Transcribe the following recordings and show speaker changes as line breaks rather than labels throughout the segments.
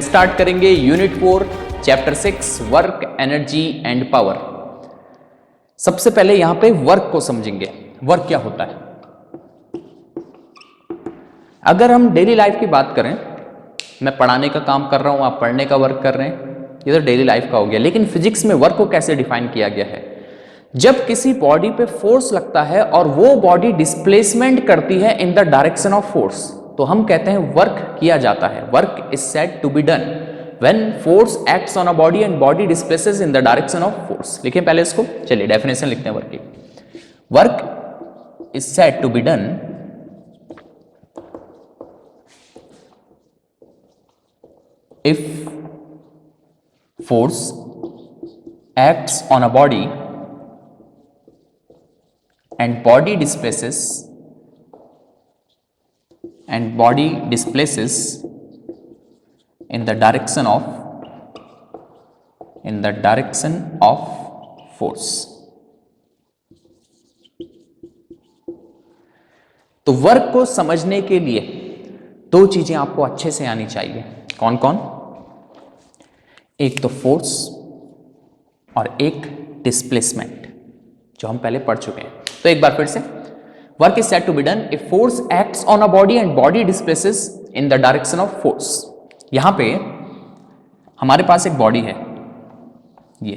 Start करेंगे unit 4 chapter 6 work energy and power. सबसे पहले यहां पे वर्क को समझेंगे। वर्क क्या होता है? अगर हम डेली लाइफ की बात करें, मैं पढ़ाने का काम कर रहा हूं, आप पढ़ने का वर्क कर रहे हैं, ये तो डेली लाइफ का हो गया। लेकिन फिजिक्स में वर्क को कैसे डिफाइन किया गया है? जब किसी बॉडी पे फोर्स लगता है और वो बॉडी डिस्प्लेसमेंट करती है in the direction of force, तो हम कहते हैं वर्क किया जाता है। Work is said to be done when force acts on a body and body displaces in the direction of force. लिखें पहले इसको, चलिए डेफिनेशन लिखते हैं वर्क की। Work is said to be done if force acts on a body and body displaces in the direction of force। तो work को समझने के लिए दो चीजें आपको अच्छे से आनी चाहिए। कौन कौन? एक तो फोर्स और एक डिस्प्लेसमेंट, जो हम पहले पढ़ चुके हैं। तो एक बार फिर से, work is said to be done if force acts on a body and body displaces in the direction of force. यहां पे हमारे पास एक बॉडी है, ये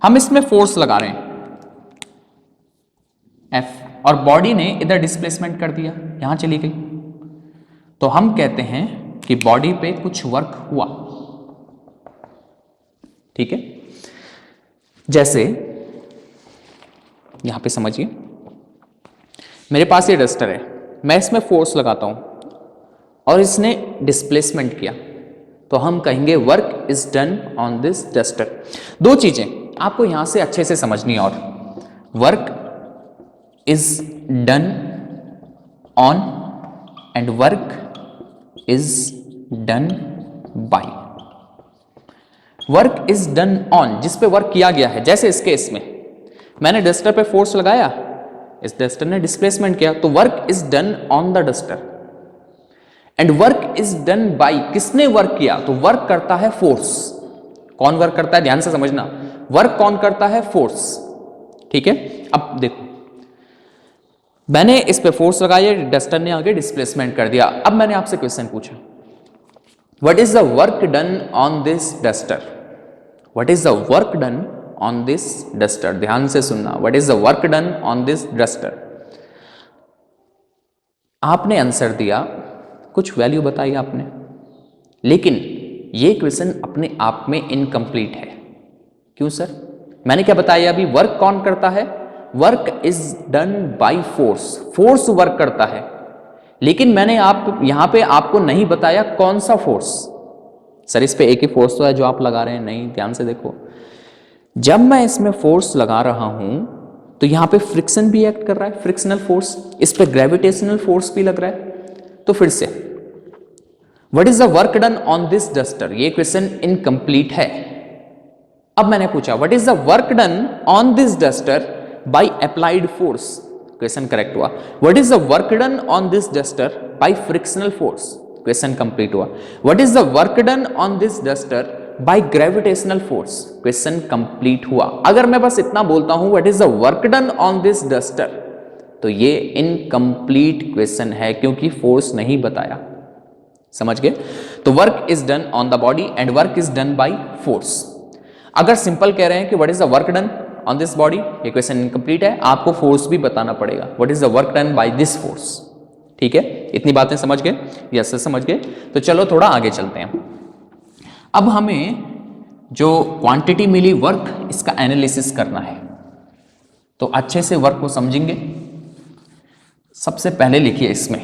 हम इसमें फोर्स लगा रहे हैं F, और बॉडी ने इधर डिस्प्लेसमेंट कर दिया, यहां चली गई। तो हम कहते हैं कि बॉडी पे कुछ वर्क हुआ। ठीक है, जैसे यहां पे समझिए, मेरे पास ये डस्टर है, मैं इसमें फोर्स लगाता हूं और इसने डिस्प्लेसमेंट किया, तो हम कहेंगे work is done on this duster. दो चीजें आपको यहां से अच्छे से समझनी है, और work is done on and work is done by. Work is done on, जिस पे वर्क किया गया है, जैसे इस केस में मैंने डस्टर पे फोर्स लगाया, इस डस्टर ने डिस्प्लेसमेंट किया, तो work is done on the duster. And work is done by, किसने वर्क किया? तो वर्क करता है फोर्स। कौन वर्क करता है? ध्यान से समझना, वर्क कौन करता है? फोर्स। ठीक है, अब देखो, मैंने इस पे फोर्स लगाया, डस्टर ने आगे डिस्प्लेसमेंट कर दिया। अब मैंने आपसे क्वेश्चन पूछा, what is the work done on this duster? What is the work done on this duster? ध्यान से सुनना, what is the work done on this duster? आपने आंसर दिया, कुछ वैल्यू बताई आपने, लेकिन ये क्वेश्चन अपने आप में इनकम्प्लीट है। क्यों सर? मैंने क्या बताया अभी? वर्क कौन करता है? Work is done by force. Force work करता है, लेकिन मैंने यहां पे आपको नहीं बताया कौन सा फोर्स। सर इस पे एक ही फोर्स तो है जो आप लगा रहे हैं, नहीं, ध्यान से देखो, जब मैं इसमें फोर्स लगा रहा हूं तो यहां पे फ्रिक्शन भी एक्ट कर रहा है, फ्रिक्शनल फोर्स, इस पे ग्रेविटेशनल फोर्स भी लग रहा है। तो फिर से, what is the work done on this duster? ये क्वेश्चन इनकम्प्लीट है। अब मैंने पूछा, what is the work done on this duster by applied force? Question correct हुआ। What is the work done on this duster by frictional force? Question complete हुआ। What is the work done on this duster by gravitational force? Question complete हुआ। अगर मैं बस इतना बोलता हूं what is the work done on this duster, तो ये इनकम्प्लीट क्वेश्चन है, क्योंकि फोर्स नहीं बताया। समझ गए? तो work is done on the body and work is done by force. अगर सिंपल कह रहे हैं कि what is the work done on this body, ये क्वेश्चन इनकम्प्लीट है, आपको फोर्स भी बताना पड़ेगा, what is the work done by this force. ठीक है, इतनी बातें समझ गए? यस, समझ गए। तो चलो थोड़ा आगे चलते हैं। अब हमें जो क्वांटिटी मिली वर्क, इसका एनालिसिस करना है, तो अच्छे से वर्क को समझेंगे। सबसे पहले लिखिए इसमें,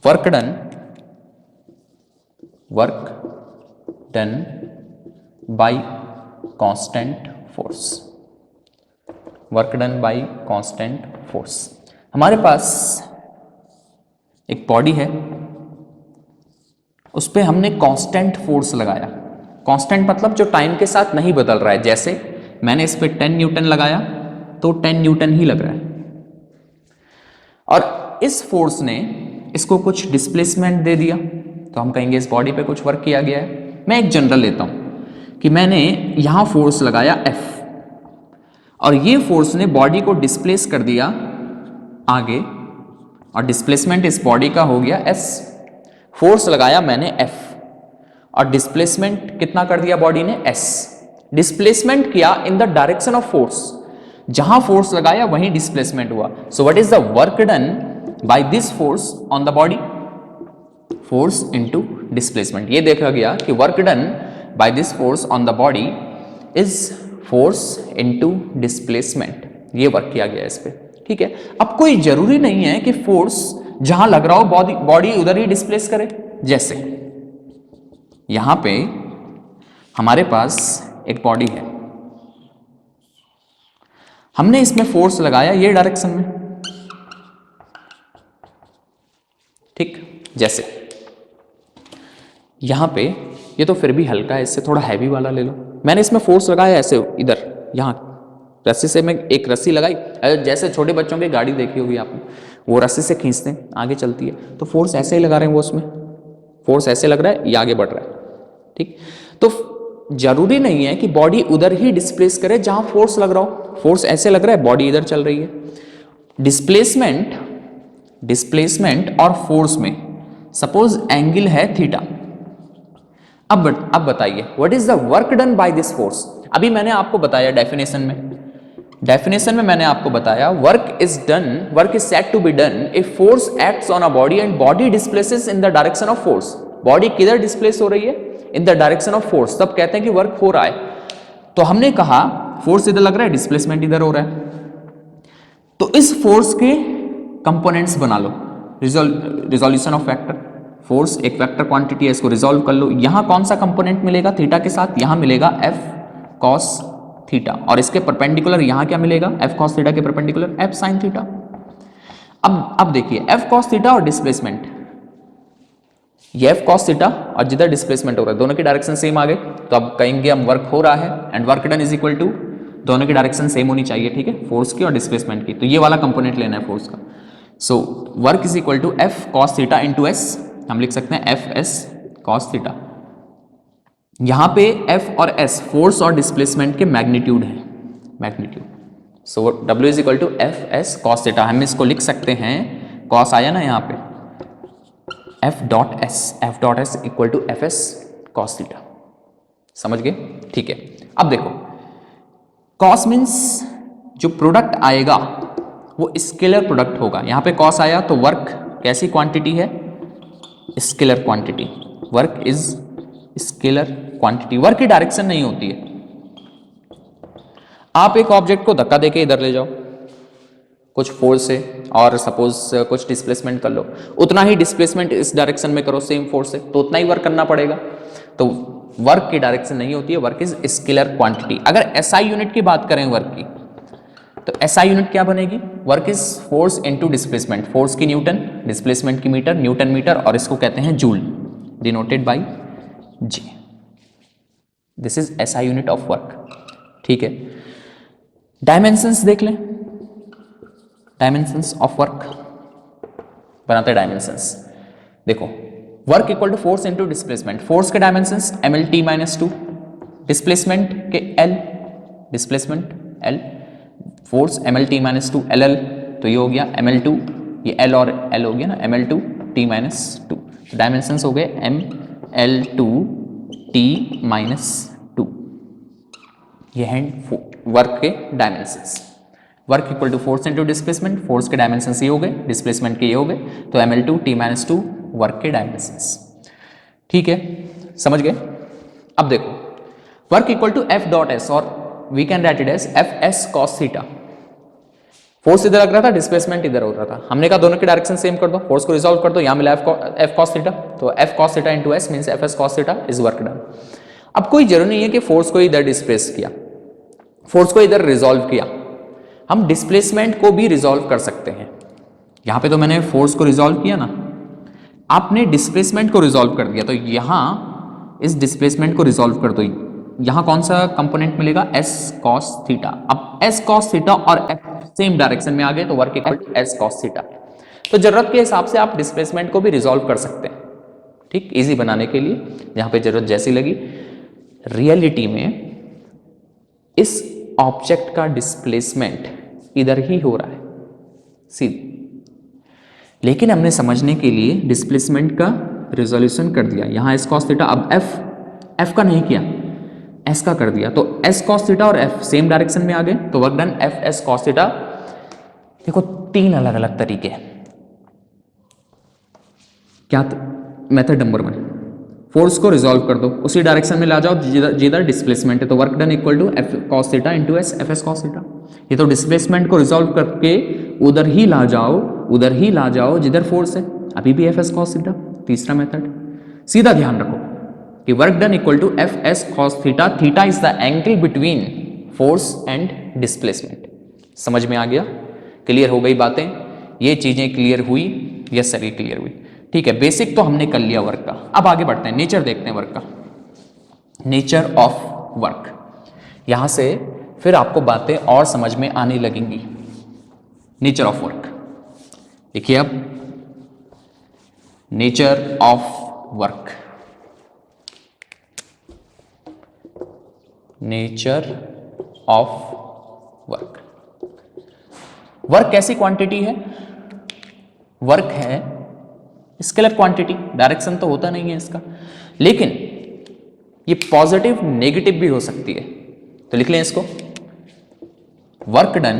work done bye constant force. Work done bye constant force. हमारे पास एक बॉडी है, उस पर हमने कांस्टेंट फोर्स लगाया। कांस्टेंट मतलब जो टाइम के साथ नहीं बदल रहा है। जैसे मैंने इस पर 10 न्यूटन लगाया तो 10 न्यूटन ही लग रहा है, और इस फोर्स ने इसको कुछ डिस्प्लेसमेंट दे दिया, तो हम कहेंगे इस बॉडी पे कुछ वर्क किया गया है। मैं एक जनरल लेता हूं कि मैंने यहां फोर्स लगाया F और ये फोर्स ने बॉडी को डिस्प्लेस कर दिया आगे और डिस्प्लेसमेंट इस बॉडी का हो गया S। फोर्स लगाया मैंने F और डिस्प्लेसमेंट कितना कर दिया बॉडी ने S। डिस्प्लेसमेंट किया इन द डायरेक्शन ऑफ फोर्स, जहां फोर्स लगाया वहीं डिस्प्लेसमेंट हुआ। So what is the work done by this force on the body? Force into displacement. ये देखा गया कि work done by this force on the body is force into displacement. ये work किया गया इस पे, ठीक है। अब कोई जरूरी नहीं है कि फोर्स जहां लग रहा हो बॉडी उधर ही डिस्प्लेस करे। जैसे यहां पे हमारे पास एक बॉडी है, हमने इसमें फोर्स लगाया ये डायरेक्शन में, ठीक। जैसे यहां पे ये तो फिर भी हल्का है, इससे थोड़ा हैवी वाला ले लो। मैंने इसमें फोर्स लगाया ऐसे इधर, यहां रस्सी से मैं एक रस्सी लगाई, जैसे छोटे बच्चों की गाड़ी देखी होगी आपने, वो रस्सी से खींचते हैं आगे चलती है, तो फोर्स ऐसे ही लगा रहे हैं वो, उसमें फोर्स ऐसे लग रहा है, ये आगे बढ़ रहा है, ठीक। तो जरूरी नहीं है कि बॉडी उधर ही डिस्प्लेस करे जहां फोर्स लग रहा हो। फोर्स ऐसे लग रहा है, बॉडी इधर चल रही है। डिस्प्लेसमेंट और फोर्स में सपोज एंगल है थीटा। अब बताइए what is the work done by this force? अभी मैंने आपको बताया डेफिनेशन में मैंने आपको बताया work is said to be done if force acts on a body and body displaces in the direction of force. Body किधर डिस्प्लेस हो रही है? In the direction of force, तब कहते हैं कि वर्क हो रहा है। तो हमने कहा फोर्स इधर लग रहा है, डिस्प्लेसमेंट इधर हो रहा है, तो इस फोर्स के कंपोनेंट्स बना लो, रिजोल्यूशन ऑफ वेक्टर। फोर्स एक वेक्टर क्वांटिटी है, इसको रिजोल्व कर लो। यहां कौन सा कंपोनेंट मिलेगा थीटा के साथ? यहां मिलेगा F cos थीटा, और इसके परपेंडिकुलर यहां क्या मिलेगा? F cos थीटा के परपेंडिकुलर F sin थीटा। अब देखिए F cos थीटा और डिस्प्लेसमेंट, ये F cos थीटा और जिधर डिस्प्लेसमेंट हो रहा है दोनों की डायरेक्शन सेम आ गए, तो अब कहेंगे हम वर्क हो रहा है and work done is equal to, दोनों की डायरेक्शन सेम होनी चाहिए, ठीक है, फोर्स की और डिस्प्लेसमेंट की। तो ये वाला कंपोनेंट लेना है फोर्स का। So work is equal to F cos theta into S, हम लिख सकते हैं FS cos थीटा। यहां पे F और S फोर्स और डिस्प्लेसमेंट के मैग्नीट्यूड है, magnitude. So W is equal to FS cos theta. हम इसको लिख सकते हैं, cos आया ना यहाँ पे, F dot S equal to FS cos theta. समझ गए? ठीक है। अब देखो cos मीन्स जो प्रोडक्ट आएगा वो स्केलर प्रोडक्ट होगा। यहां पे cos आया तो वर्क कैसी क्वांटिटी है? Scalar quantity. Work is scalar quantity. Work की डायरेक्शन नहीं होती है। आप एक ऑब्जेक्ट को धक्का देके इधर ले जाओ कुछ फोर्स से और सपोज कुछ डिस्प्लेसमेंट कर लो, उतना ही डिस्प्लेसमेंट इस डायरेक्शन में करो सेम फोर्स से, तो उतना ही वर्क करना पड़ेगा। तो वर्क की डायरेक्शन नहीं होती है, वर्क इज स्केलर क्वांटिटी। अगर SI यूनिट की बात करें वर्क की, तो SI यूनिट क्या बनेगी? Work is force into displacement. Force की न्यूटन, डिस्प्लेसमेंट की मीटर, न्यूटन मीटर, और इसको कहते हैं joule, denoted by G। This is SI unit of work, ठीक है। डायमेंशंस देख लें, डायमेंशंस ऑफ वर्क बनाते हैं डायमेंशंस। देखो work equal to force into displacement. Force के डायमेंशंस mlt-2, डिस्प्लेसमेंट के L, displacement L, force mlt-2 LL, तो ये हो गया ml2, ये L और L हो गया ना, ml2t-2। तो डायमेंशंस हो गए ml2t-2। ये हैं वर्क के dimensions. Work equal to force into displacement, force के डायमेंशंस ये हो गए, डिस्प्लेसमेंट के ये हो गए, तो ml2t-2 वर्क के डायमेंशंस, ठीक है। समझ गए? अब देखो work equal to F dot S, और we can write it as FS cos theta. Force इधर लग रहा था, डिस्प्लेसमेंट इधर हो रहा था, हमने कहा दोनों की डायरेक्शन सेम कर दो, फोर्स को रिजॉल्व कर दो, यहां मिला F cos थीटा, तो F cos theta into S means FS cos theta is work done. अब कोई जरूरी नहीं है कि फोर्स को इधर डिस्प्लेस किया, फोर्स को इधर रिजॉल्व किया, हम डिस्प्लेसमेंट को भी रिजॉल्व कर सकते हैं। यहां पे तो मैंने फोर्स को रिजॉल्व किया ना, आपने डिस्प्लेसमेंट को रिजॉल्व कर दिया, तो यहां इस डिस्प्लेसमेंट को रिजॉल्व कर दो। यहां कौन सा कंपोनेंट मिलेगा? S cos theta. अब S cos थीटा और F सेम डायरेक्शन में आ गए, तो work equal to S cos theta. तो जरूरत के हिसाब से आप डिस्प्लेसमेंट को भी रिजॉल्व कर सकते हैं, ठीक, इजी बनाने के लिए जहां पे जरूरत जैसी लगी। रियलिटी में इस ऑब्जेक्ट का डिस्प्लेसमेंट इधर ही हो रहा है सीधी, लेकिन हमने समझने के लिए डिस्प्लेसमेंट का रिजोल्यूशन कर दिया। यहां एस कॉस थीटा, अब एफ का नहीं किया, एस का कर दिया, तो एस कॉस थीटा और एफ सेम डायरेक्शन में आ गए, तो work done F S cos theta. देखो 3 अलग अलग तरीके हैं। क्या मेथड नंबर 1, फोर्स को रिजॉल्व कर दो, उसी डायरेक्शन में ला जाओ जिधर डिस्प्लेसमेंट है, तो work done equal to F cos theta into S F S cos theta. ये तो डिस्प्लेसमेंट को रिजॉल्व करके उधर ही ला जाओ जिधर फोर्स है, अभी भी एफ एस कॉस थीटा। तीसरा मेथड, सीधा ध्यान रखो कि work done equal to F S cos theta, theta is the angle between force and displacement. समझ में आ गया? क्लियर हो गई बातें? ये चीजें क्लियर हुई? यस सर, ये क्लियर हुई। ठीक है, बेसिक तो हमने कर लिया वर्क का। अब आगे बढ़ते हैं, नेचर देखते हैं वर्क का, नेचर ऑफ वर्क। यहां से फिर आपको बातें और समझ में आने लगेंगी। नेचर ऑफ वर्क देखिए, अब nature of work, nature of work. Work कैसी क्वांटिटी है? वर्क है स्केलर क्वांटिटी, डायरेक्शन तो होता नहीं है इसका, लेकिन ये पॉजिटिव नेगेटिव भी हो सकती है। तो लिख लें इसको, work done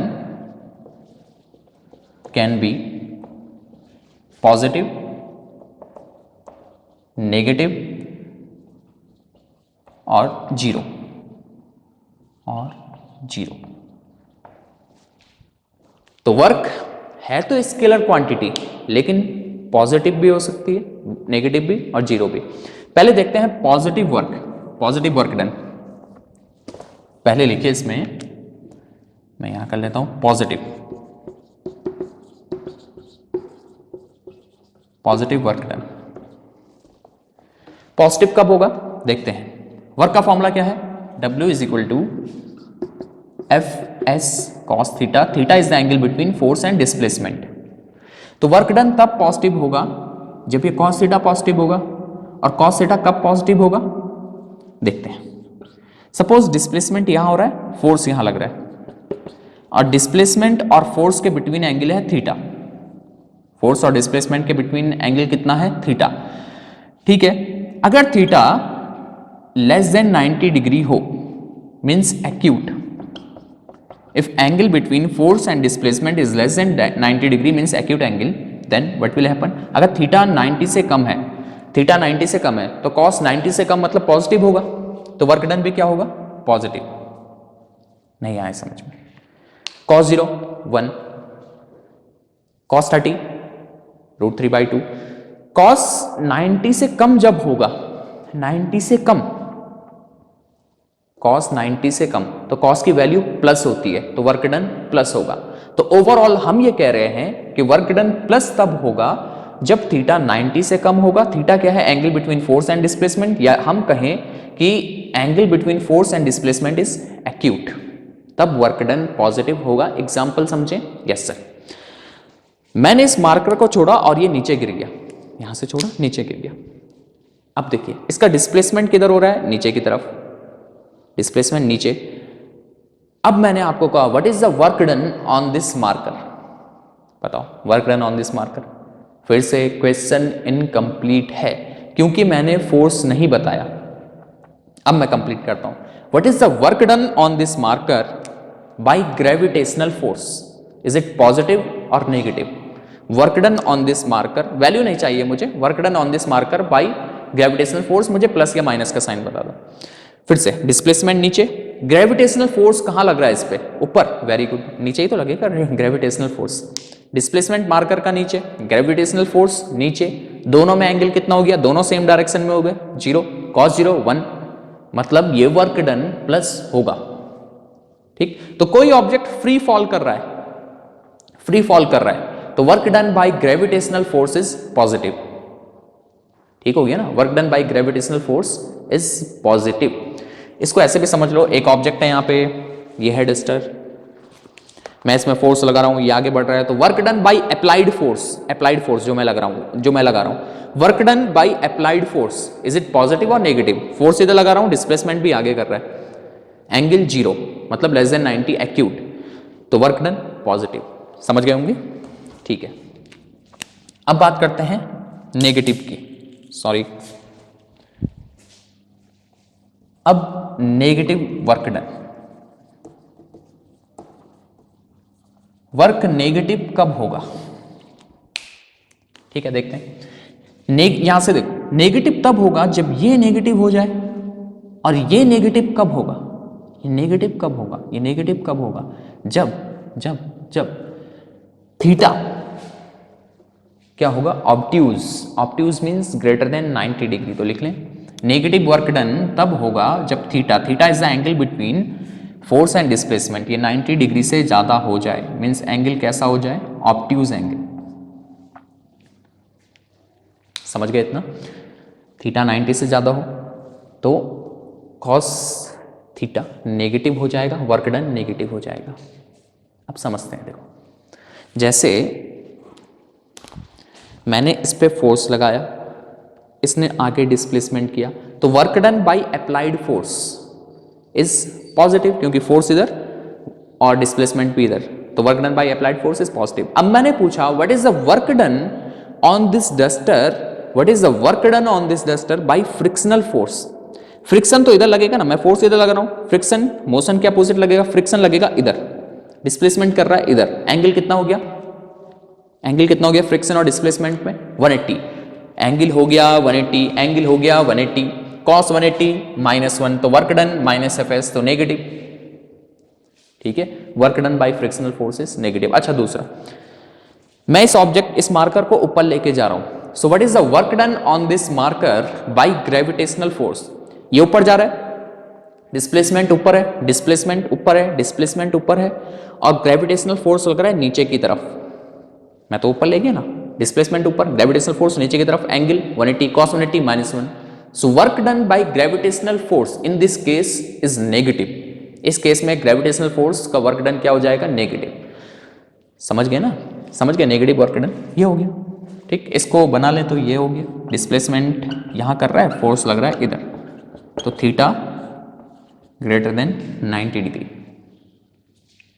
can be positive, negative और जीरो। तो वर्क है तो स्केलर क्वांटिटी, लेकिन पॉजिटिव भी हो सकती है, नेगेटिव भी और जीरो भी। पहले देखते हैं positive work, positive work done. पहले लिखिए इसमें, मैं यहां कर लेता हूं positive, positive work done. Positive कब होगा देखते हैं। वर्क का फॉर्मूला क्या है? W is equal to F S cos theta, theta is the angle between force and displacement. तो वर्क डन तब पॉजिटिव होगा जब ये कॉस थीटा पॉजिटिव होगा, और कॉस थीटा कब पॉजिटिव होगा देखते हैं। सपोज डिस्प्लेसमेंट यहां हो रहा है, फोर्स यहां लग रहा है, और डिस्प्लेसमेंट और फोर्स के बिटवीन एंगल है थीटा। फोर्स और डिस्प्लेसमेंट के बिटवीन एंगल कितना है? थीटा। ठीक है, अगर थीटा लेस देन 90 डिग्री हो means acute. If angle between force and displacement is less than 90 degree means acute angle, then what will happen? अगर थीटा 90 से कम है, थीटा 90 से कम है, तो cos 90 से कम मतलब पॉजिटिव होगा, तो वर्क डन भी क्या होगा? पॉजिटिव। नहीं आए समझ में? cos 0 1, cos 30 √3/2। cos 90 से कम जब होगा, 90 से कम, cos 90 से कम, तो cos की वैल्यू प्लस होती है, तो वर्क डन प्लस होगा। तो ओवरऑल हम ये कह रहे हैं कि वर्क डन प्लस तब होगा जब थीटा 90 से कम होगा। थीटा क्या है? Angle between force and displacement, या हम कहें कि angle between force and displacement is acute, तब वर्क डन पॉजिटिव होगा। एग्जाम्पल समझें? Yes sir. मैंने इस मार्कर को छोड़ा और ये नीचे गिर गया, यहां से छोड़ा नीचे गिर गया। अब देखिए इसका डिस्प्लेसमेंट किधर हो रहा है? नीचे की तरफ, डिस्प्लेसमेंट नीचे। अब मैंने आपको कहा what is the work done on this marker, बताओ work done on this marker. फिर से क्वेश्चन इनकम्प्लीट है क्योंकि मैंने फोर्स नहीं बताया। अब मैं कंप्लीट करता हूं। What is the work done on this marker by gravitational force, is it positive और negative? Work done on this marker, value नहीं चाहिए मुझे, work done on this marker by gravitational force, मुझे प्लस या minus का sign बता दो। फिर से डिस्प्लेसमेंट नीचे, ग्रेविटेशनल फोर्स कहां लग रहा है? इस पे ऊपर, वेरी गुड, नीचे ही तो लगेगा ग्रेविटेशनल फोर्स। डिस्प्लेसमेंट मार्कर का नीचे, ग्रेविटेशनल फोर्स नीचे, दोनों में एंगल कितना हो गया? दोनों सेम डायरेक्शन में हो गए, 0, cos 0 1, मतलब ये वर्क डन प्लस होगा। ठीक, तो कोई ऑब्जेक्ट फ्री फॉल कर रहा है, फ्री फॉल कर रहा है, तो work done bye gravitational force is positive. ठीक हो गया ना? Work done bye gravitational force is positive. इसको ऐसे भी समझ लो, एक ऑब्जेक्ट है यहां पे, ये है डस्टर, मैं इसमें फोर्स लगा रहा हूं, ये आगे बढ़ रहा है, तो work done by applied force जो मैं लगा रहा हूं, work done by applied force, is it positive और नेगेटिव? फोर्स इधर लगा रहा हूं, डिस्प्लेसमेंट भी आगे कर रहा है, एंगल 0 मतलब लेस देन 90 एक्यूट, तो वर्क डन पॉजिटिव। समझ गए होंगे? ठीक है, अब बात करते हैं नेगेटिव की। सॉरी, अब negative work done. Work negative कब होगा? ठीक है, देखते हैं। यहां से देखो, नेगेटिव तब होगा जब ये नेगेटिव हो जाए, और ये नेगेटिव कब होगा? ये नेगेटिव कब होगा? ये नेगेटिव कब होगा? जब जब जब थीटा क्या होगा? Obtuse. Obtuse means greater than 90 degree. तो लिख लें, नेगेटिव वर्क डन तब होगा जब theta is the angle between force and displacement, ये 90 डिग्री से ज्यादा हो जाए। मीन्स एंगल कैसा हो जाए? Obtuse angle. समझ गए इतना? थीटा 90 से ज्यादा हो तो कॉस थीटा नेगेटिव हो जाएगा, वर्क डन नेगेटिव हो जाएगा। अब समझते हैं, देखो, जैसे मैंने इस पे फोर्स लगाया, इसने आगे डिस्प्लेसमेंट किया, तो work done bye applied force is positive, क्योंकि फोर्स इधर और डिस्प्लेसमेंट भी इधर, तो work done bye applied force is positive. अब मैंने पूछा what is the work done on this duster, what is the work done on this duster by frictional force. Friction तो इधर लगेगा ना, मैं फोर्स इधर लगा रहा हूं, फ्रिक्शन मोशन के अपोजिट लगेगा, फ्रिक्शन लगेगा इधर, डिस्प्लेसमेंट कर रहा है इधर, एंगल कितना हो गया? एंगल कितना हो गया फ्रिक्शन और डिस्प्लेसमेंट में? 180। एंगल हो गया 180, एंगल हो गया 180, cos 180 -1, तो work done minus F S, तो नेगेटिव। ठीक है, work done bye frictional forces negative. अच्छा, दूसरा, मैं इस ऑब्जेक्ट, इस मार्कर को ऊपर लेके जा रहा हूं, so what is the work done on this marker by gravitational force? ये ऊपर जा रहा है, डिस्प्लेसमेंट ऊपर है, डिस्प्लेसमेंट ऊपर है, डिस्प्लेसमेंट ऊपर है, और ग्रेविटेशनल फोर्स लग रहा है नीचे की तरफ। मैं तो ऊपर ले गया ना, डिस्प्लेसमेंट ऊपर, ग्रेविटेशनल फोर्स नीचे की तरफ, angle 180, cos 180 -1, so work done bye gravitational force in this case is negative. इस केस में ग्रेविटेशनल फोर्स का वर्क डन क्या हो जाएगा? नेगेटिव। समझ गए ना? समझ गए, नेगेटिव वर्क डन ये हो गया। ठीक, इसको बना ले तो ये हो गया, डिस्प्लेसमेंट यहां कर रहा है, फोर्स लग रहा है इधर, तो थीटा ग्रेटर देन 90 डिग्री।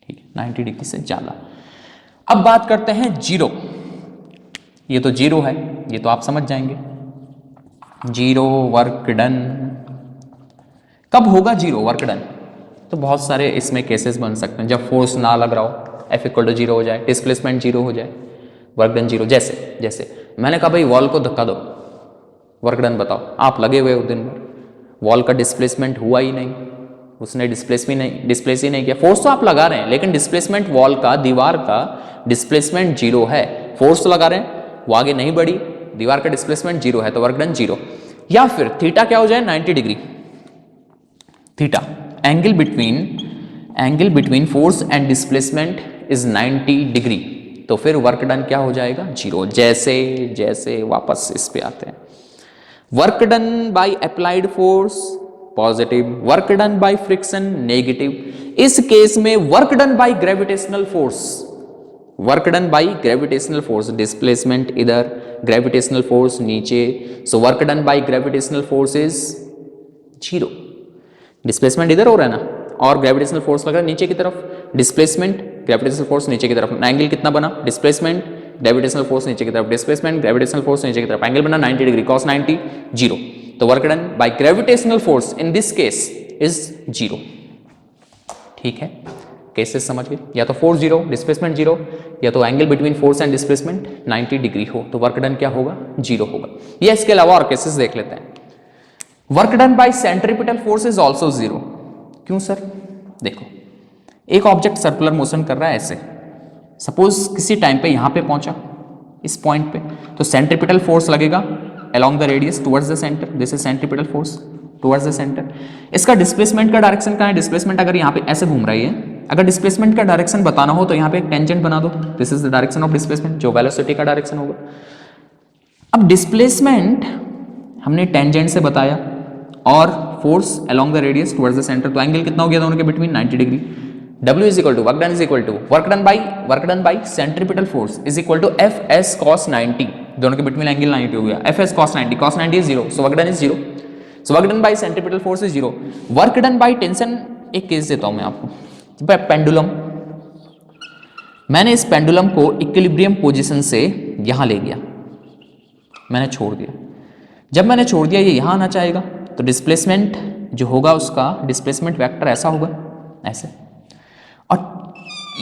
ठीक है, 90 डिग्री से ज्यादा। अब बात करते हैं जीरो। ये तो जीरो है, ये तो आप समझ जाएंगे। जीरो वर्क डन कब होगा? जीरो वर्क डन तो बहुत सारे इसमें केसेस बन सकते हैं, जब फोर्स ना लग रहा हो, F = 0 हो जाए, डिस्प्लेसमेंट 0 हो जाए, वर्क डन 0। जैसे मैंने कहा भाई वॉल को धक्का दो, वर्क डन बताओ, आप लगे हुए हो दिन भर, वॉल का डिस्प्लेसमेंट हुआ ही नहीं, उसने डिस्प्लेस ही नहीं किया। फोर्स तो आप लगा रहे हैं, लेकिन डिस्प्लेसमेंट वॉल का, दीवार का डिस्प्लेसमेंट 0 है। फोर्स तो लगा रहे हैं, वो आगे नहीं बढ़ी, दीवार का डिस्प्लेसमेंट 0 है, तो वर्क डन 0। या फिर थीटा क्या हो जाए? 90 degree. Theta angle between force and displacement is 90 degree, तो फिर वर्क डन क्या हो जाएगा? 0। जैसे वापस इस पे आते हैं, work done bye applied force positive, work done by friction negative. इस केस में work done bye gravitational force, displacement इधर, ग्रेविटेशनल फोर्स नीचे, सो work done bye gravitational force is 0। Displacement इधर हो रहा है ना, और ग्रेविटेशनल फोर्स लग रहा है नीचे की तरफ, डिस्प्लेसमेंट ग्रेविटेशनल फोर्स नीचे की तरफ, एंगल कितना बना? डिस्प्लेसमेंट ग्रेविटेशनल फोर्स नीचे की तरफ, डिस्प्लेसमेंट ग्रेविटेशनल फोर्स नीचे की तरफ, एंगल बना 90 डिग्री, cos 90 0, तो work done bye gravitational force in this case is 0। ठीक है, केसेस समझ गए? या तो फोर्स 0, डिस्प्लेसमेंट 0, या तो angle between force and displacement 90 degree हो, तो वर्क डन क्या होगा? 0 होगा। या इसके अलावा और केसेस देख लेते हैं। Work done bye centripetal force is also 0। क्यों सर? देखो, एक ऑब्जेक्ट सर्कुलर मोशन कर रहा है ऐसे, सपोज किसी टाइम पे यहां पे पहुंचा, इस पॉइंट पे, तो सेंट्रीपिटल फोर्स लगेगा along the radius towards the center, this is centripetal force towards the center। इसका डिस्प्लेसमेंट का डायरेक्शन कहाँ है? डिस्प्लेसमेंट अगर यहाँ पे ऐसे घूम रही है, अगर डिस्प्लेसमेंट का डायरेक्शन बताना हो तो यहाँ पे एक टेंजेंट बना दो, this is the direction of displacement, जो वेलोसिटी का डायरेक्शन होगा। अब डिस्प्लेसमेंट हमने टेंजेंट से बताया, और force along the radius towards the center, तो एंगल कितना हो गया दोनों के between? 90 degree. W is equal to work done is equal to work done by centripetal force is equal to F S cos 90, दोनों के बिटवीन एंगल 90 हो गया, F S cos 90 is zero, so work done is zero, so work done by centripetal force is zero. Work done by tension, एक case देता हूं मैं आपको, pendulum, मैंने इस पेंडुलम को इक्विलिब्रियम पोजीशन से यहां ले गया, मैंने छोड़ दिया, जब मैंने छोड़ दिया ये यहां आना चाहेगा, तो डिस्प्लेसमेंट जो होगा उसका डिस्प्लेसमेंट वेक्टर ऐसा होगा, ऐसे, और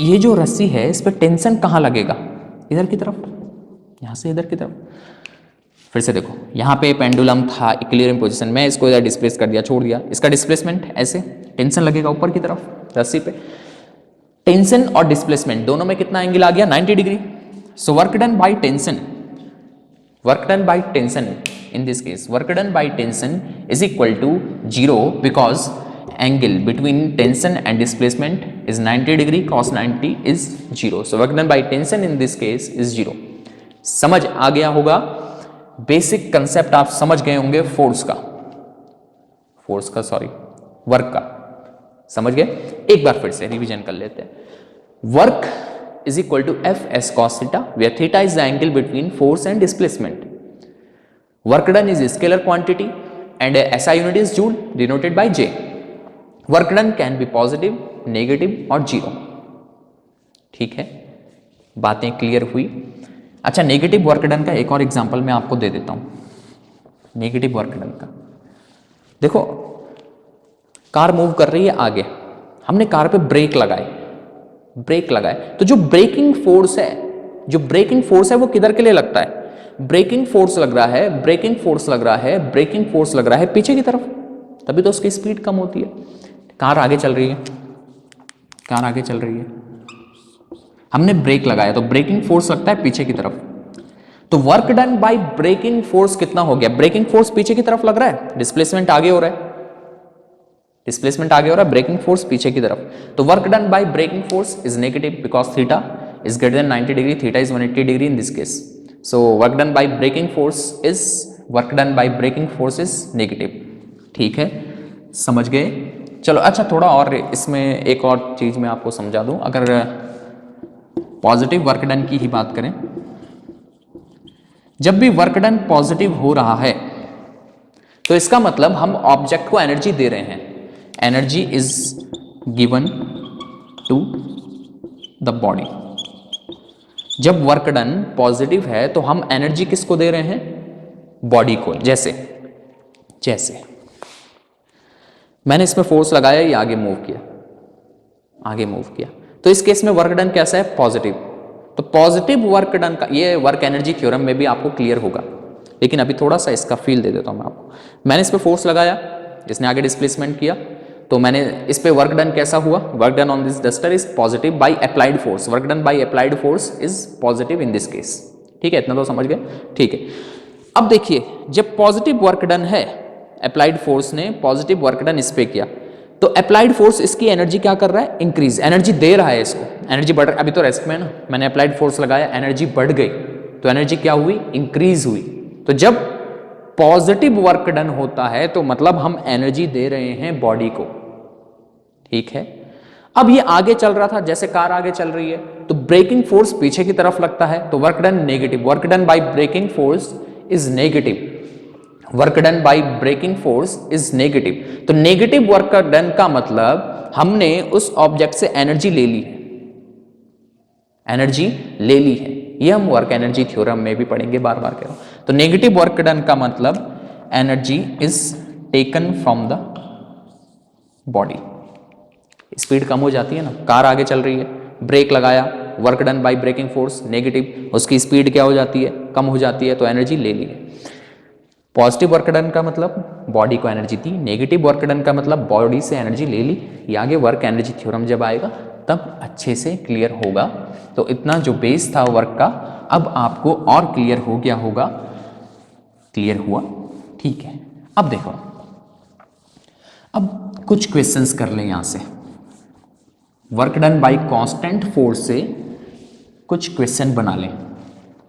ये जो रस्सी है इस पर टेंशन कहाँ लगेगा, इधर की तरफ, यहाँ से इधर की तरफ। फिर से देखो, यहाँ पे पेंडुलम था इक्विलिब्रियम पोजीशन में, इसको इधर डिस्प्लेस कर दिया, छोड़ दिया, इसका डिस्प्लेसमेंट ऐसे, टेंशन लगेगा ऊपर की तरफ रस्सी पे, टेंशन और डिस्प्लेसमेंट दोनों में कितना एंगल आ गया, 90 degree. So work done by tension, work done by tension, in this case work done by tension is equal to 0 because angle between tension and displacement is 90 degree, cos 90 is 0, so work done by tension in this case is 0। समझ आ गया होगा, basic concept आप समझ गए होंगे force का sorry work का, समझ गए। एक बार फिर से रिवीजन कर लेते हैं। Work is equal to Fs cos theta, where theta is the angle between force and displacement. Work done is a scalar quantity and SI unit is joule denoted by J. Work done can be positive, negative और zero. ठीक है, बातें clear हुई। अच्छा, negative work done का एक और example मैं आपको दे देता हूं। नेगेटिव वर्क डन का देखो, कार मूव कर रही है आगे, हमने कार पे ब्रेक लगाए, तो जो ब्रेकिंग फोर्स है वो किधर के लिए लगता है, ब्रेकिंग फोर्स लग रहा है पीछे की तरफ, तभी तो उसकी स्पीड कम होती है। कार आगे चल रही है, हमने ब्रेक लगाया तो ब्रेकिंग फोर्स लगता है पीछे की तरफ, तो work done by braking force कितना हो गया, ब्रेकिंग फोर्स पीछे की तरफ लग रहा है, डिस्प्लेसमेंट आगे हो रहा है, ब्रेकिंग फोर्स पीछे की तरफ, तो work done by braking force is negative because theta is greater than 90 degree, theta is 180 degree in this case, so work done by braking force is negative. ठीक है, समझ गए। चलो अच्छा, थोड़ा और इसमें एक और चीज मैं आपको समझा दूं। अगर पॉजिटिव वर्क डन की ही बात करें, जब भी वर्क डन पॉजिटिव हो रहा है तो इसका मतलब हम ऑब्जेक्ट को एनर्जी दे रहे हैं, energy is given to the body. जब वर्क डन पॉजिटिव है तो हम एनर्जी किसको दे रहे हैं, बॉडी को। जैसे मैंने इसमें फोर्स लगाया, ये आगे मूव किया, तो इस केस में वर्क डन कैसा है, पॉजिटिव। तो पॉजिटिव वर्क डन का ये वर्क एनर्जी थ्योरम में भी आपको क्लियर होगा, लेकिन अभी थोड़ा सा इसका फील दे देता हूं मैं आपको। मैंने इस पे फोर्स लगाया, इसने आगे डिस्प्लेसमेंट किया, तो मैंने इस पे वर्क डन कैसा हुआ, work done on this duster is positive bye applied force, work done bye applied force is positive in this case. ठीक है, इतना तो समझ गए। ठीक है, अब देखिए, जब पॉजिटिव वर्क डन है, अप्लाइड फोर्स ने पॉजिटिव वर्क डन इस पे किया, तो अप्लाइड फोर्स इसकी एनर्जी क्या कर रहा है, इंक्रीज, एनर्जी दे रहा है इसको, एनर्जी बढ़, अभी तो रेस्ट में है ना, मैंने अप्लाइड फोर्स लगाया, एनर्जी बढ़ गई, तो एनर्जी क्या हुई, इंक्रीज हुई। तो जब पॉजिटिव वर्क डन होता है तो मतलब हम एनर्जी दे रहे हैं बॉडी को। ठीक है, अब ये आगे चल रहा था, जैसे कार आगे चल रही है तो ब्रेकिंग फोर्स पीछे की तरफ लगता है, तो work done negative, work done by braking force is negative, work done by braking force is negative. तो नेगेटिव वर्क डन का मतलब हमने उस ऑब्जेक्ट से एनर्जी ले ली है, ये हम वर्क एनर्जी थ्योरम में भी पढ़ेंगे, बार बार कह रहा हूं। तो नेगेटिव वर्क डन का मतलब energy is taken from the body, speed कम हो जाती है ना, कार आगे चल रही है, ब्रेक लगाया, work done by braking force negative, उसकी स्पीड क्या हो जाती है, कम हो जाती है, तो एनर्जी ले ली है। पॉजिटिव वर्क डन का मतलब बॉडी को एनर्जी दी, नेगेटिव वर्क डन का मतलब बॉडी से एनर्जी ले ली। ये आगे वर्क एनर्जी थ्योरम जब आएगा तब अच्छे से क्लियर होगा। तो इतना जो बेस था वर्क का, अब आपको और क्लियर हो गया होगा, क्लियर हुआ। ठीक है, अब देखो, अब कुछ क्वेश्चंस कर लें यहां से, work done bye constant force से कुछ क्वेश्चन बना लें।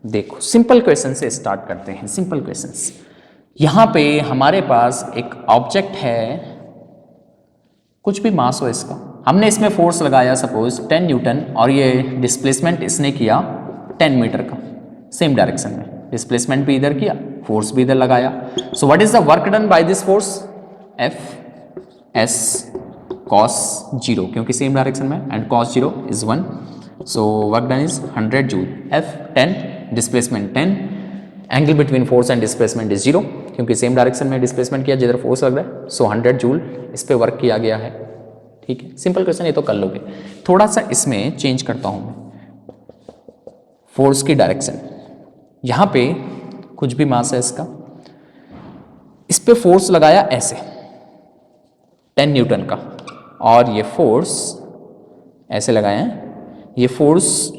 देखो, सिंपल क्वेश्चन से स्टार्ट करते हैं, सिंपल क्वेश्चंस। यहां पे हमारे पास एक ऑब्जेक्ट है, कुछ भी मास हो इसका, हमने इसमें फोर्स लगाया सपोज 10 न्यूटन और ये डिस्प्लेसमेंट इसने किया 10 मीटर का, सेम डायरेक्शन में, डिस्प्लेसमेंट भी इधर किया, फोर्स भी इधर लगाया। So what is the work done by this force? F S cos 0, क्योंकि सेम डायरेक्शन में, and cos 0 is 1, so work done is 100 joule. F 10, displacement 10, angle between force and displacement is 0, क्योंकि same direction में displacement किया जिधर force लग रहा है, सो 100 joule इस पे वर्क किया गया है। ठीक है, सिंपल क्वेश्चन, ये तो कर लोगे। थोड़ा सा इसमें चेंज करता हूं मैं, फोर्स की डायरेक्शन, यहां पे कुछ भी मास है इसका, इस पे फोर्स लगाया ऐसे 10 न्यूटन का, और ये फोर्स ऐसे लगाए हैं, ये फोर्स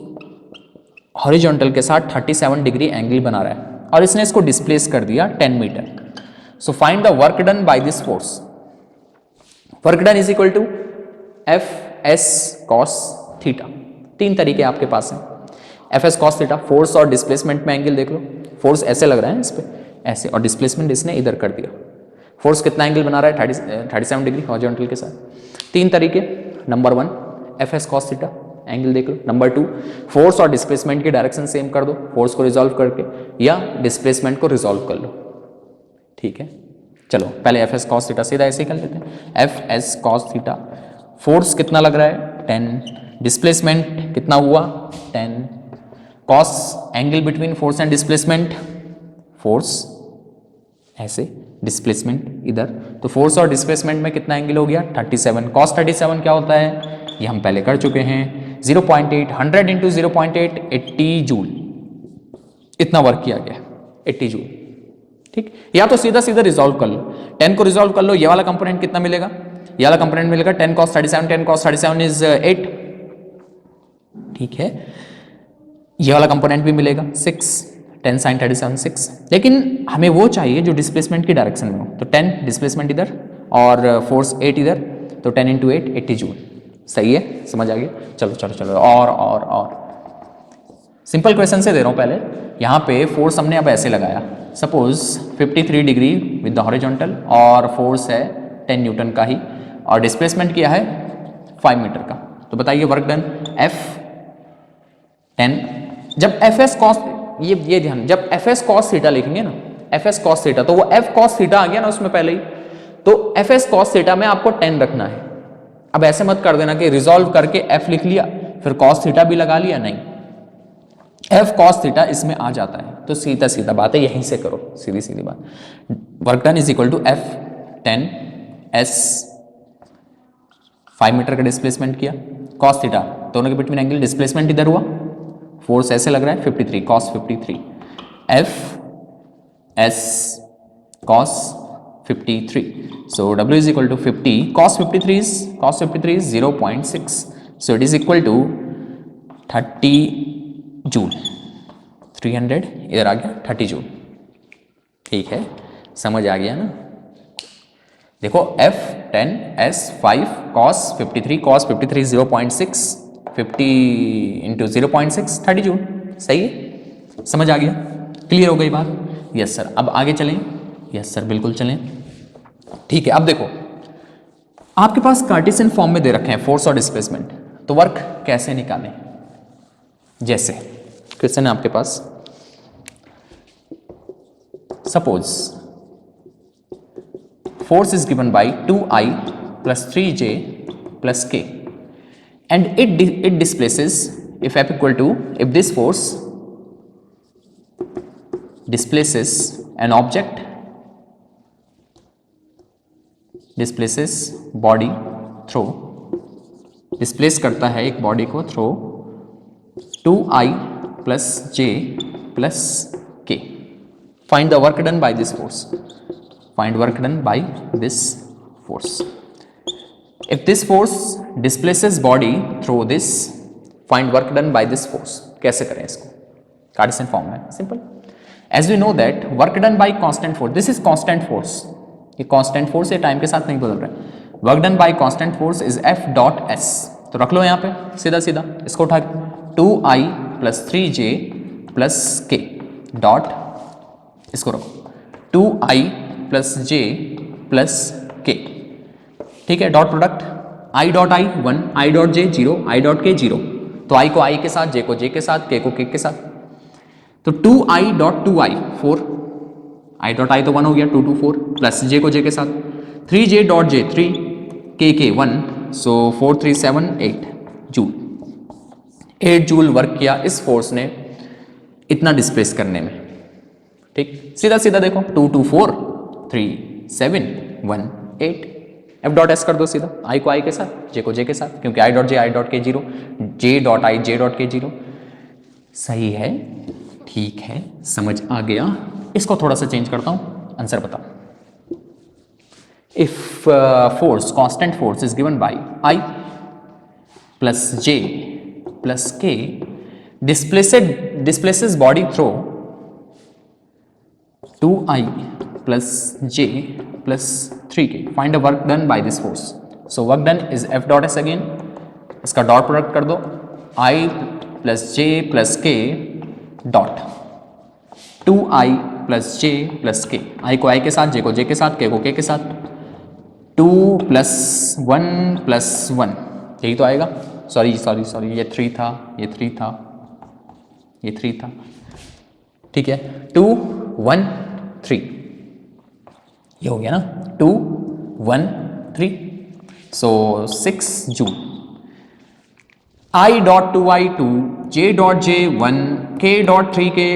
हॉरिजॉन्टल के साथ 37 डिग्री एंगल बना रहा है, और इसने इसको डिस्प्लेस कर दिया 10 metre. So find the work done by this force. Work done is equal to F S cos theta. तीन तरीके आपके पास हैं, F S cos theta, force और डिस्प्लेसमेंट में एंगल देख लो, फोर्स ऐसे लग रहा है इस पे ऐसे, और डिस्प्लेसमेंट इसने इधर कर दिया। फोर्स कितना एंगल बना रहा है? 37 डिग्री हॉरिजॉन्टल के साथ। तीन तरीके, number 1 F S cos theta, angle देख लो। नंबर 2 फोर्स और डिस्प्लेसमेंट की डायरेक्शन सेम कर दो, फोर्स को रिजॉल्व करके, या डिस्प्लेसमेंट को रिजॉल्व कर लो। ठीक है, चलो पहले एफ एस कॉस थीटा सीधा ऐसे ही कर लेते हैं। F S cos theta, force कितना लग रहा है? 10, डिस्प्लेसमेंट कितना हुआ? 10, cos angle between force and displacement, force ऐसे, डिस्प्लेसमेंट इधर, तो फोर्स और डिस्प्लेसमेंट में कितना एंगल हो गया? 37। कॉस 37 क्या होता है? ये हम पहले कर चुके हैं, 0.8, 100 इंटू 0.8, 80 जूल, इतना वर्क किया गया, 80 जूल। ठीक, या तो सीधा सीधा रिजॉल्व कर लो, 10 को रिजॉल्व कर लो, ये वाला कंपोनेंट कितना मिलेगा? ये वाला कंपोनेंट मिलेगा 10 cos 37, 10 cos 37 इज 8। ठीक है, ये वाला कंपोनेंट भी मिलेगा 6, 10 sin 37 6, लेकिन हमें वो चाहिए जो डिस्प्लेसमेंट की डायरेक्शन में हो, तो 10 डिस्प्लेसमेंट इधर और फोर्स 8 इधर, तो 10 इंटू 8 80 जूल। सही है, समझ आ गया? चलो चलो चलो, और सिंपल क्वेश्चन से दे रहा हूं पहले। यहाँ पे फोर्स हमने अब ऐसे लगाया, suppose 53 degree with the horizontal, और फोर्स है 10 न्यूटन का ही, और डिस्प्लेसमेंट किया है 5 मीटर का। तो बताइए वर्क डन, एफ 10, जब एफ एस कॉस, ये ध्यान, जब एफ एस कॉस थीटा लिखेंगे ना, एफ एस कॉस थीटा, तो वो एफ कॉस थीटा आ गया ना उसमें पहले ही, तो एफ एस कॉस थीटा में आपको 10 रखना है। अब ऐसे मत कर देना कि रिजॉल्व करके एफ लिख लिया फिर कॉस थीटा भी लगा लिया, नहीं, एफ कॉस थीटा इसमें आ जाता है, तो सीधा सीधा बात है, यहीं से करो, सीधी सीधी बात। Work done is equal to F 10 S 5 metre का डिस्प्लेसमेंट किया, कॉस थीटा, दोनों के बिटवीन एंगल, डिस्प्लेसमेंट इधर हुआ, फोर्स ऐसे लग रहा है 53 cos 53, F S cos 53, so W is equal to 50, cos 53 is 0.6, so it is equal to 30 joule, 300 इधर आ गया 30 जूल। ठीक है, समझ आ गया ना? देखो F10 S5 cos 53 0.6, 50 into 0.6 30 joule. सही है, समझ आ गया? क्लियर हो गई बात? Yes sir. अब आगे चलें? यस सर, बिल्कुल चलें। ठीक है, अब देखो आपके पास कार्टेशियन फॉर्म में दे रखे हैं फोर्स और डिस्प्लेसमेंट, तो वर्क कैसे निकालें? जैसे क्वेश्चन है आपके पास, suppose force is given by 2I plus 3J plus K, and it displaces, if F equal to, if this force displaces an object, displaces body through, displace करता है एक body को through 2I plus J plus K, find the work done by this force. Find work done by this force. If this force displaces body through this, find work done by this force. कैसे करें इसको Cartesian form में? Simple, as we know that work done by constant force, this is constant force, ये constant force है, time के साथ नहीं बदल रहा है। work done by constant force is F dot S, तो रख लो यहाँ पे सीधा सीधा, इसको उठा के 2I plus 3J plus K dot, इसको रखो 2I plus J plus K, ठीक है, dot product I dot I 1, I dot J 0, I dot के 0, तो आई को आई के साथ, जे को जे के साथ, के को के साथ, तो 2i dot 2i 4, I dot I तो 1 हो गया, 2 2 4, प्लस जे को जे के साथ, 3j डॉट जे 3, के 1, सो 4 3 7 8 जूल। 8 जूल वर्क किया इस फोर्स ने इतना डिस्प्लेस करने में। ठीक, सीधा सीधा देखो, 2 2 4 3 7 1 8, एफ डॉट एस कर दो सीधा, आई को आई के साथ, जे को जे के साथ, क्योंकि i dot J I dot के 0, J dot I J dot के 0। सही है, ठीक है, समझ आ गया। इसको थोड़ा सा चेंज करता हूं, आंसर बताओ। If force, constant force is given by I plus J plus के displaces body through 2i plus j plus 3k. Find the work done by this force. So work done is F dot S again. इसका dot product कर दो, i plus j plus k dot 2i plus j plus k. i को i के साथ, j को j के साथ, k को k के साथ, 2 plus 1 plus 1, यही तो आएगा। सॉरी सॉरी सॉरी, ये 3 था, ये 3 था, ये 3 था, ठीक है। 2 1 3, ये हो गया ना, 2 1 3, सो 6 joule. I dot 2i 2, J dot J 1, के डॉट 3k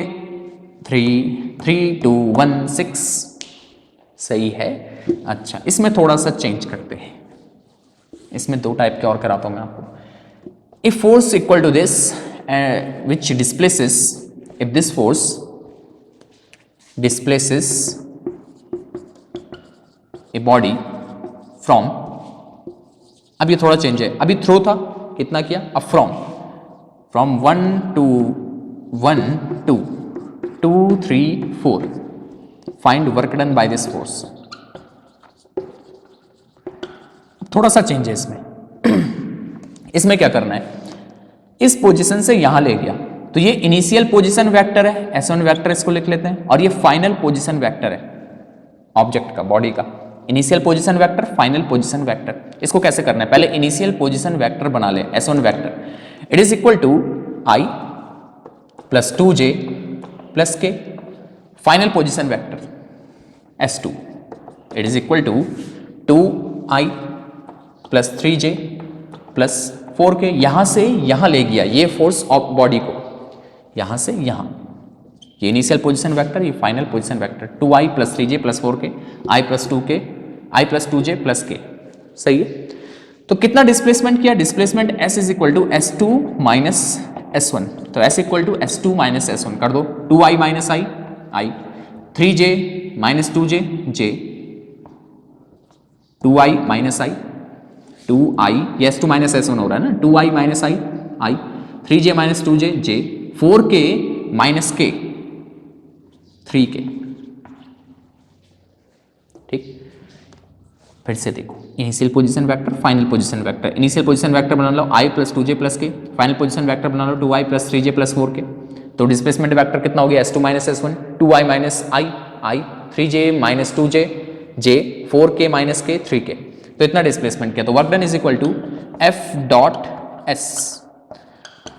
3 3 2 1 6। सही है। अच्छा, इसमें थोड़ा सा चेंज करते हैं, इसमें 2 टाइप के और कराता हूं मैं आपको। If force equal to this which displaces, if this force displaces a body from, अब ये थोड़ा चेंज है, अभी थ्रो था, कितना किया, अब from 1 to 1 2 2 3 4, find work done by this force। थोड़ा सा चेंज है इसमें। इसमें क्या करना है, इस पोजीशन से यहां ले गया, तो ये इनिशियल पोजीशन वेक्टर है, S1 वेक्टर इसको लिख लेते हैं, और ये फाइनल पोजीशन वेक्टर है ऑब्जेक्ट का, बॉडी का। Initial position vector, final position vector. इसको कैसे करना है, पहले इनिशियल पोजीशन वेक्टर बना ले, S1 vector. It is equal to i plus 2j plus k। Final position vector S2, it is equal to 2i plus 3j plus 4k। यहां से यहां ले गया ये फोर्स ऑफ बॉडी को, यहां से यहां, ये इनिशियल पोजीशन वेक्टर, ये final position vector. 2i plus 3j plus 4k, i plus 2k, i plus 2j plus k। सही है। तो कितना डिस्प्लेसमेंट किया, displacement s is equal to S2 minus S1, तो s equal to S2 minus S1 कर दो। 2i minus i 3j minus 2j j, 2i minus i 2i, ये S2 minus S1 हो रहा है ना, 2i minus i 3j minus 2j j, 4k minus k 3k। ठीक, फिर से देखो, initial position vector, final position vector. Initial position vector बना लो i plus 2j plus k, final position vector बना लो 2i plus 3j plus 4k। तो displacement vector कितना हो गया, S2 minus S1, 2i minus i 3j minus 2j j, 4k minus k 3k। तो इतना displacement किया, तो work done is equal to F dot S।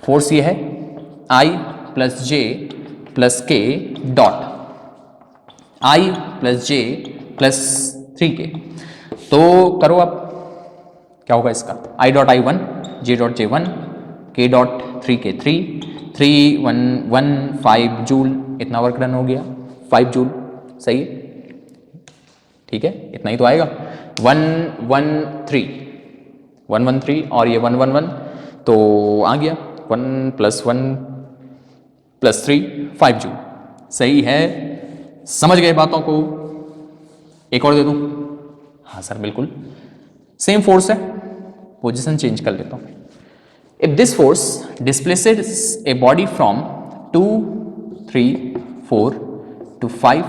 Force ये है I plus J plus K dot I plus J plus 3K। तो करो अब, क्या होगा इसका, I dot I1, J dot J1, K dot 3K 3 3 1 1 5 joule. इतना वर्क डन हो गया, 5 जूल। सही है, ठीक है, इतना ही तो आएगा। 1 1 3 1 1 3 और ये 1 1 1, तो आ गया 1 प्लस 1 प्लस 3 5 जूल। सही है, समझ गए बातों को। एक और दे दूं, हाँ सर बिल्कुल सेम फोर्स है, पोजीशन चेंज कर लेता हूं। If this force displaces a body from 2 3 4 to 5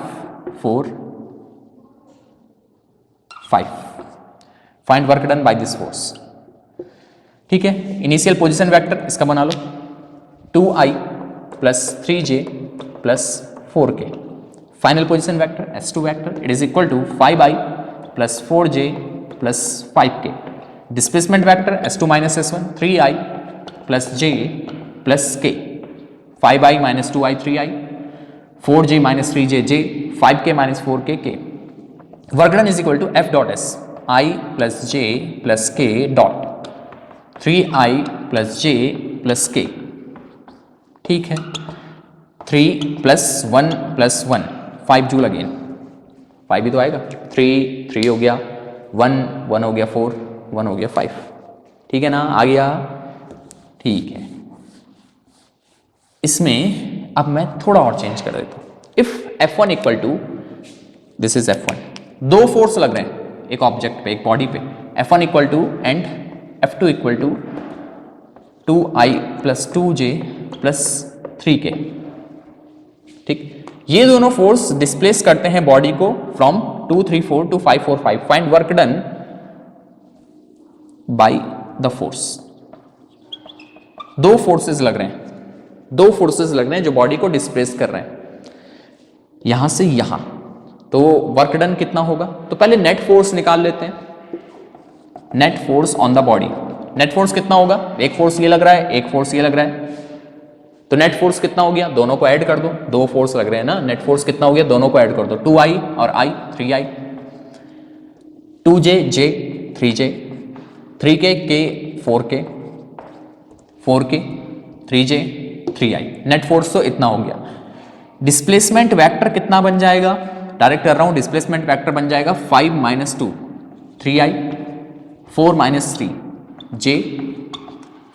4 5, find work done by this force. ठीक है, इनिशियल पोजीशन वेक्टर इसका बना लो, 2i plus 3j plus 4k। Final position vector S2 vector, it is equal to 5i plus 4j plus 5k। Displacement vector S2 minus S1 3i plus j plus k 5i minus 2i 3i 4j minus 3j j 5k minus 4k k work done is equal to F dot S i plus j plus k dot 3i plus j plus k। ठीक है, 3 plus 1 plus 1 5 joule again 5 भी तो आएगा, 3 हो गया, 1 हो गया, 4 1 हो गया 5। ठीक है ना, आ गया। ठीक है, इसमें अब मैं थोड़ा और चेंज कर देता हूं। If F1 equal to this is F1, दो फोर्स लग रहे हैं एक ऑब्जेक्ट पे, एक बॉडी पे, F1 equal to and F2 equal to 2i plus 2j plus 3k। ठीक, ये दोनों फोर्स डिस्प्लेस करते हैं बॉडी को from 2 3 4 to 5 4 5। Find work done by the force. दो फोर्सेस लग रहे हैं, दो फोर्सेस लग रहे हैं जो बॉडी को डिस्प्लेस कर रहे हैं यहां से यहां। तो वर्क डन कितना होगा? तो पहले नेट फोर्स निकाल लेते हैं। Net force on the body, net force कितना होगा? एक फोर्स ये लग रहा है, एक फोर्स ये लग रहा है, तो नेट फोर्स कितना हो गया? दोनों को ऐड कर दो, दो फोर्स लग रहे हैं ना, नेट फोर्स कितना हो गया? दोनों को ऐड कर दो, 2i और i 3i, 2j j 3j 3k k 4k 4k 3j 3i। Net force तो इतना हो गया। डिस्प्लेसमेंट वेक्टर कितना बन जाएगा? डायरेक्ट कर रहा हूं, डिस्प्लेसमेंट वेक्टर बन जाएगा 5 minus 2 3i 4 minus 3 j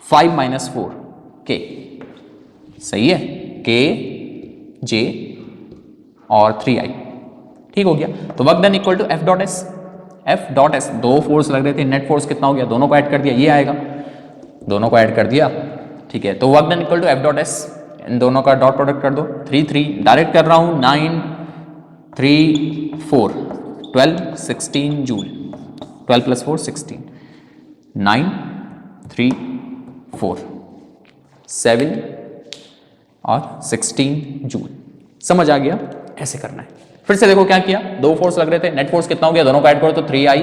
5 minus 4 k। सही है, k j और 3i। ठीक हो गया। तो work done equal to F dot S। F dot S, दो फोर्स लग रहे थे, नेट फोर्स कितना हो गया? दोनों को ऐड कर दिया, ये आएगा, दोनों को ऐड कर दिया। ठीक है, तो work done equal to F dot S, इन दोनों का डॉट प्रोडक्ट कर दो, 3 3 डायरेक्ट कर रहा हूं, 9 3 4 12 16 जूल, 12 प्लस 4 16, 9 3 4 7 और 16 जूल। समझ आ गया? ऐसे करना है। फिर से देखो क्या किया, दो फोर्स लग रहे थे, नेट फोर्स कितना हो गया? दोनों को ऐड करो तो 3i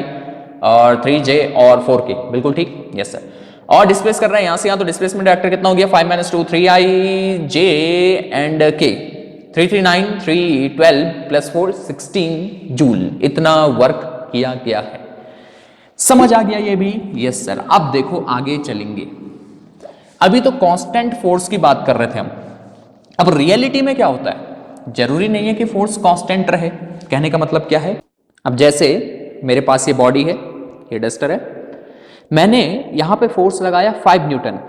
और 3j और 4k। बिल्कुल ठीक, यस सर। और डिस्प्लेस कर रहे हैं यहां से यहां, तो डिस्प्लेसमेंट वेक्टर कितना हो गया? 5 minus 2 3i j and k 3 3 9 3 12 plus 4 16 joule. इतना वर्क किया गया है। समझ आ गया ये भी? Yes sir. अब देखो आगे चलेंगे। अभी तो कांस्टेंट फोर्स की बात कर रहे थे हम, अब रियलिटी में क्या होता है? जरूरी नहीं है कि फोर्स कांस्टेंट रहे। कहने का मतलब क्या है? अब जैसे मेरे पास ये बॉडी है, ये डस्टर है, मैंने यहां पे फोर्स लगाया 5 न्यूटन,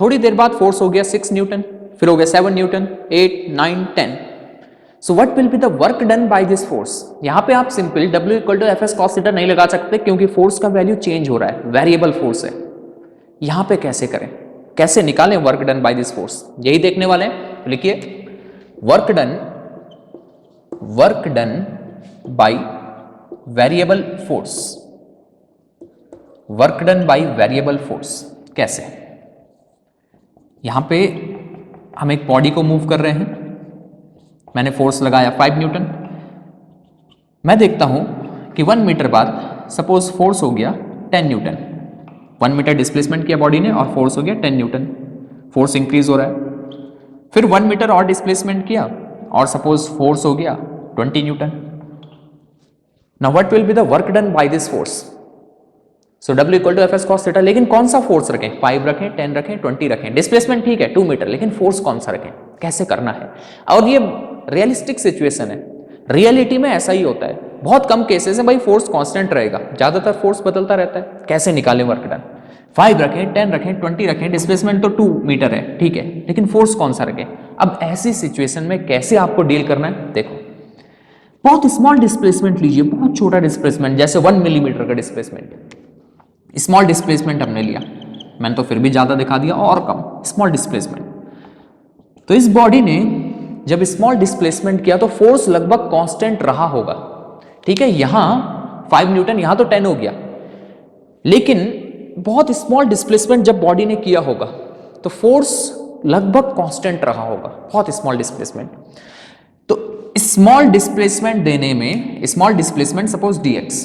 थोड़ी देर बाद फोर्स हो गया 6 न्यूटन, फिर हो गया 7 newton, 8 9 10। So what will be the work done by this force? यहां पे आप simple W equal to Fs cos theta नहीं लगा सकते, क्योंकि फोर्स का वैल्यू चेंज हो रहा है, वेरिएबल फोर्स है। यहां पे कैसे करें, कैसे निकालें work done by this force? यही देखने वाले हैं। तो लिखिए work done by variable force. Work done by variable force कैसे? यहां पे हम एक बॉडी को मूव कर रहे हैं, मैंने फोर्स लगाया 5 न्यूटन, मैं देखता हूं कि 1 मीटर बाद सपोज फोर्स हो गया 10 न्यूटन। 1 मीटर डिस्प्लेसमेंट किया बॉडी ने और फोर्स हो गया 10 न्यूटन, फोर्स इंक्रीज हो रहा है। फिर 1 मीटर और डिस्प्लेसमेंट किया और सपोज फोर्स हो गया 20 newton. Now what will be the work done by this force? So W equal to Fs cos theta. लेकिन कौन सा फोर्स रखें? 5 रखें, 10 रखें, 20 रखें? डिस्प्लेसमेंट ठीक है 2 मीटर, लेकिन फोर्स कौन सा रखें? कैसे करना है? और ये रियलिस्टिक सिचुएशन है, रियलिटी में ऐसा ही होता है। बहुत कम केसेस है भाई फोर्स कांस्टेंट रहेगा, ज्यादातर फोर्स बदलता रहता है। कैसे निकालें वर्क डन? 5 रखें, 10 रखें, 20 रखें, डिस्प्लेसमेंट तो 2 मीटर है, ठीक है, लेकिन फोर्स कौन सा रखें? अब ऐसी सिचुएशन में कैसे आपको डील करना है? देखो, बहुत स्मॉल डिस्प्लेसमेंट लीजिए, बहुत छोटा डिस्प्लेसमेंट, जैसे 1 मिलीमीटर का डिस्प्लेसमेंट, स्मॉल डिस्प्लेसमेंट हमने लिया, मैंने तो फिर भी ज्यादा दिखा दिया और कम, स्मॉल डिस्प्लेसमेंट। तो इस बॉडी ने जब स्मॉल डिस्प्लेसमेंट किया तो फोर्स लगभग कांस्टेंट रहा होगा, ठीक है। यहां 5 न्यूटन, यहां तो 10 हो गया, लेकिन बहुत स्मॉल डिस्प्लेसमेंट जब बॉडी ने किया होगा तो फोर्स लगभग कांस्टेंट रहा होगा, बहुत स्मॉल डिस्प्लेसमेंट। तो स्मॉल डिस्प्लेसमेंट देने में, small displacement suppose dx,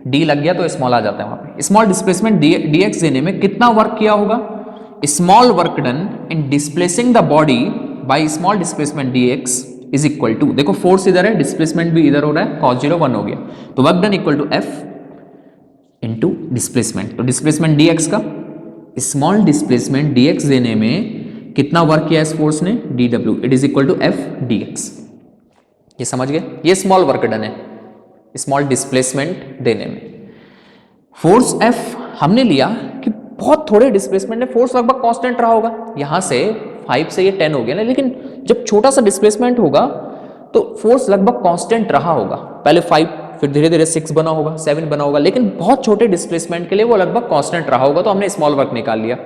D लग गया तो स्मॉल आ जाता है वहां पे। स्मॉल डिस्प्लेसमेंट डी एक्स देने में कितना वर्क किया होगा? Small work done in displacing the body by small displacement D x is equal to, देखो फोर्स इधर है, डिस्प्लेसमेंट भी इधर हो रहा है, cos 0 1 हो गया, तो work done equal to F into displacement. तो डिस्प्लेसमेंट डी एक्स का स्मॉल डिस्प्लेसमेंट डी एक्स देने में कितना वर्क किया इस फोर्स ने? डी डब्ल्यू, it is equal to F D x. ये समझ गए? ये स्मॉल वर्क डन है स्मॉल डिस्प्लेसमेंट देने में। फोर्स एफ हमने लिया कि बहुत थोड़े डिस्प्लेसमेंट में फोर्स लगभग कांस्टेंट रहा होगा, यहां से 5 से ये 10 हो गया ना, लेकिन जब छोटा सा डिस्प्लेसमेंट होगा तो फोर्स लगभग कांस्टेंट रहा होगा। पहले 5, फिर धीरे धीरे 6 बना होगा, 7 बना होगा, लेकिन बहुत छोटे डिस्प्लेसमेंट के लिए वो लगभग कांस्टेंट रहा होगा, तो हमने स्मॉल वर्क निकाल लिया।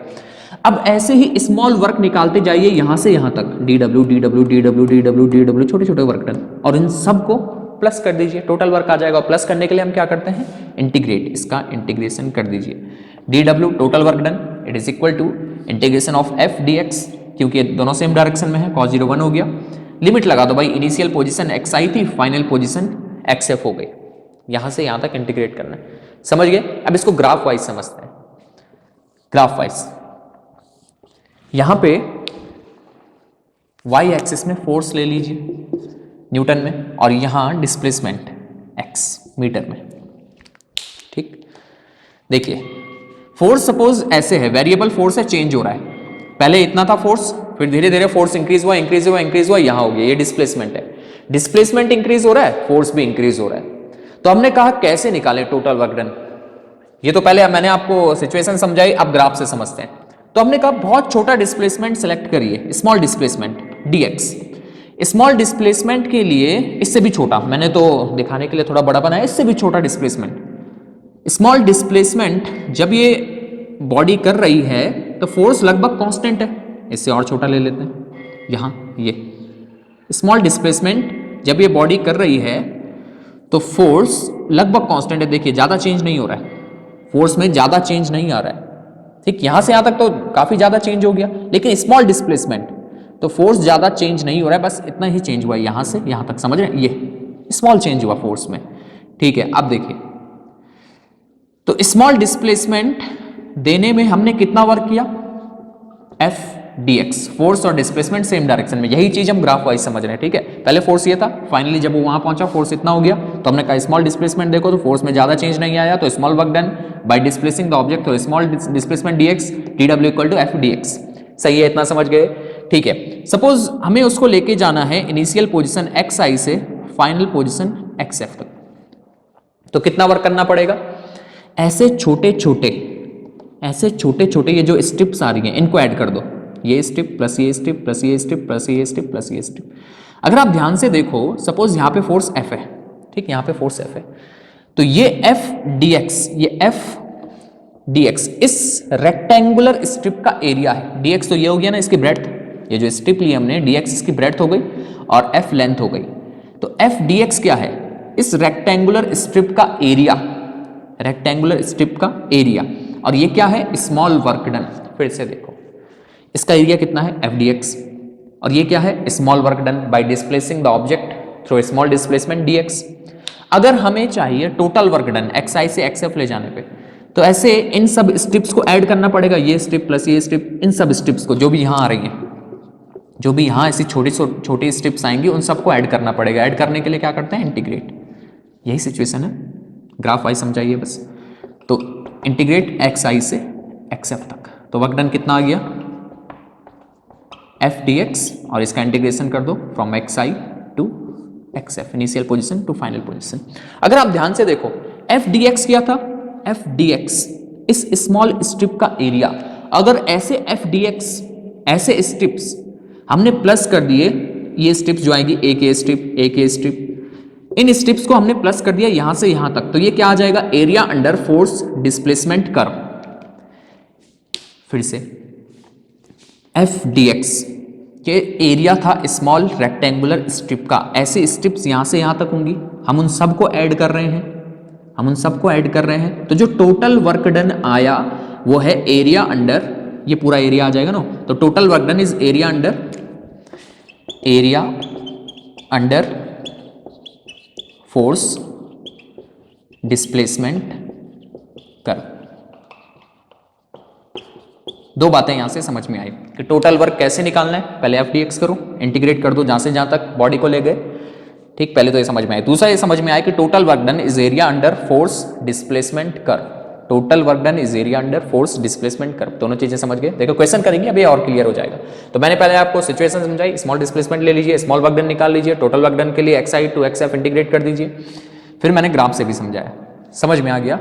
अब ऐसे ही स्मॉल वर्क निकालते जाइए यहां से यहां तक, D W D W D W D W D W, छोटे छोटे वर्क डन, और इन सबको प्लस कर दीजिए, टोटल वर्क आ जाएगा। प्लस करने के लिए हम क्या करते हैं? इंटीग्रेट, इसका इंटीग्रेशन कर दीजिए। डी डब्ल्यू total work done it is equal to integration of F D x, क्योंकि दोनों सेम डायरेक्शन में है, cos 0 1 हो गया। लिमिट लगा दो भाई, इनिशियल पोजीशन एक्स आई थी, फाइनल पोजीशन एक्स एफ हो गई। यहां से यहां तक इंटीग्रेट करना है, समझ गए? अब इसको ग्राफ वाइज समझते हैं। ग्राफ वाइज यहां पे y एक्सिस में फोर्स ले लीजिए न्यूटन में, और यहां डिस्प्लेसमेंट x मीटर में। ठीक, देखिए फोर्स सपोज ऐसे है, वेरिएबल फोर्स है, चेंज हो रहा है। पहले इतना था फोर्स, फिर धीरे धीरे फोर्स इंक्रीज हुआ इंक्रीज हुआ इंक्रीज हुआ, यहां हो गया, ये डिस्प्लेसमेंट है। डिस्प्लेसमेंट इंक्रीज हो रहा है, फोर्स भी इंक्रीज हो रहा है। तो हमने कहा कैसे निकालें टोटल वर्क डन। ये तो पहले मैंने आपको सिचुएशन समझाई, अब ग्राफ से समझते हैं। तो हमने कहा बहुत छोटा डिस्प्लेसमेंट सेलेक्ट करिए, small displacement dx। Small displacement के लिए इससे भी छोटा, मैंने तो दिखाने के लिए थोड़ा बड़ा बनाया, इससे भी छोटा डिस्प्लेसमेंट। स्मॉल डिस्प्लेसमेंट जब ये बॉडी कर रही है तो फोर्स लगभग कांस्टेंट है, इससे और छोटा ले लेते हैं, यहां ये स्मॉल डिस्प्लेसमेंट जब ये बॉडी कर रही है तो फोर्स लगभग कांस्टेंट है। देखिए ज्यादा चेंज नहीं हो रहा है, फोर्स में ज्यादा चेंज नहीं आ रहा है। ठीक, यहां से यहां तक तो काफी ज्यादा चेंज हो गया, लेकिन स्मॉल डिस्प्लेसमेंट तो फोर्स ज्यादा चेंज नहीं हो रहा है, बस इतना ही चेंज हुआ है यहां से यहां तक, समझ रहे हैं? ये स्मॉल चेंज हुआ फोर्स में। ठीक है, अब देखिए तो स्मॉल डिस्प्लेसमेंट देने में हमने कितना वर्क किया? एफ डी एक्स, फोर्स और डिस्प्लेसमेंट सेम डायरेक्शन में, यही चीज हम ग्राफ वाइज समझ रहे हैं। ठीक है, पहले फोर्स ये था, फाइनली जब वो वहां पहुंचा फोर्स इतना हो गया, तो हमने कहा स्मॉल डिस्प्लेसमेंट देखो तो फोर्स में ज्यादा चेंज नहीं आया, तो small work done by displacing the object, तो small displacement D x D W equal to F D X. सही है, इतना समझ गए? ठीक है, सपोज हमें उसको लेके जाना है इनिशियल पोजिशन एक्स आई से फाइनल पोजिशन एक्स एफ तक, तो कितना वर्क करना पड़ेगा? ऐसे छोटे छोटे ये जो स्ट्रिप्स आ रही हैं इनको ऐड कर दो, ये स्ट्रिप प्लस ये स्ट्रिप प्लस ये स्ट्रिप प्लस ये स्ट्रिप प्लस ये स्ट्रिप। अगर आप ध्यान से देखो, सपोज यहां पे फोर्स F है, ठीक, यहां पे फोर्स F है, तो ये F dx, ये F dx इस रेक्टेंगुलर स्ट्रिप का एरिया है। dx तो ये हो गया ना इसकी ब्रेड्थ, ये जो स्ट्रिप ली हमने dx इसकी ब्रेड्थ हो गई और F लेंथ हो गई, तो F dx क्या है? इस रेक्टेंगुलर स्ट्रिप का एरिया, रेक्टेंगुलर स्ट्रिप का एरिया, और ये क्या है? Small work done. फिर से देखो इसका एरिया कितना है? एफ डी एक्स, और ये क्या है? Small work done by displacing the object through small displacement D x. अगर हमें चाहिए टोटल वर्क डन एक्स आई से एक्स एफ ले जाने पे, तो ऐसे इन सब स्ट्रिप्स को ऐड करना पड़ेगा, ये स्ट्रिप प्लस ये स्ट्रिप, इन सब स्ट्रिप्स को जो भी यहाँ आ रही हैं, जो भी यहाँ ऐसी छोटी स्ट्रिप्स आएंगी उन सबको ऐड करना पड़ेगा। ऐड करने के लिए क्या करते हैं? इंटीग्रेट। यही सिचुएशन है, ग्राफ वाइज समझाइए बस। तो इंटीग्रेट एक्स आई से एक्स एफ तक, तो वर्क डन कितना आ गया? एफ डी एक्स, और इसका इंटीग्रेशन कर दो from x i to x f, initial position to final position. अगर आप ध्यान से देखो एफ डी एक्स क्या था? एफ डी एक्स इस स्मॉल स्ट्रिप का एरिया। अगर ऐसे एफ डी एक्स ऐसे स्ट्रिप्स हमने प्लस कर दिए, ये स्ट्रिप्स जो आएगी एक ए स्ट्रिप एक ए स्ट्रिप, इन स्ट्रिप्स को हमने प्लस कर दिया यहां से यहां तक, तो ये क्या आ जाएगा? Area under force displacement curve. फिर से एफ डी एक्स के एरिया था स्मॉल रेक्टेंगुलर स्ट्रिप का, ऐसे स्ट्रिप्स यहां से यहां तक होंगी, हम उन सबको ऐड कर रहे हैं, हम उन सबको ऐड कर रहे हैं, तो जो टोटल वर्क डन आया वो है एरिया अंडर, ये पूरा एरिया आ जाएगा ना, तो total work done is area under force displacement curve. दो बातें यहां से समझ में आई कि टोटल वर्क कैसे निकालना है, पहले एफ डी एक्स करो, इंटीग्रेट कर दो जहां से जहां तक बॉडी को ले गए। ठीक, पहले तो ये समझ में आया। दूसरा ये समझ में आया कि total work done is area under force displacement curve. Total work done is area under force displacement curve. दोनों चीजें समझ गए। देखो क्वेश्चन करेंगे अभी और क्लियर हो जाएगा। तो मैंने पहले आपको सिचुएशन समझाई, स्मॉल डिस्प्लेसमेंट ले लीजिए, स्मॉल वर्क डन निकाल लीजिए, टोटल वर्क डन के लिए x i to x f integrate कर दीजिए। फिर मैंने ग्राफ से भी समझाया, समझ में आ गया।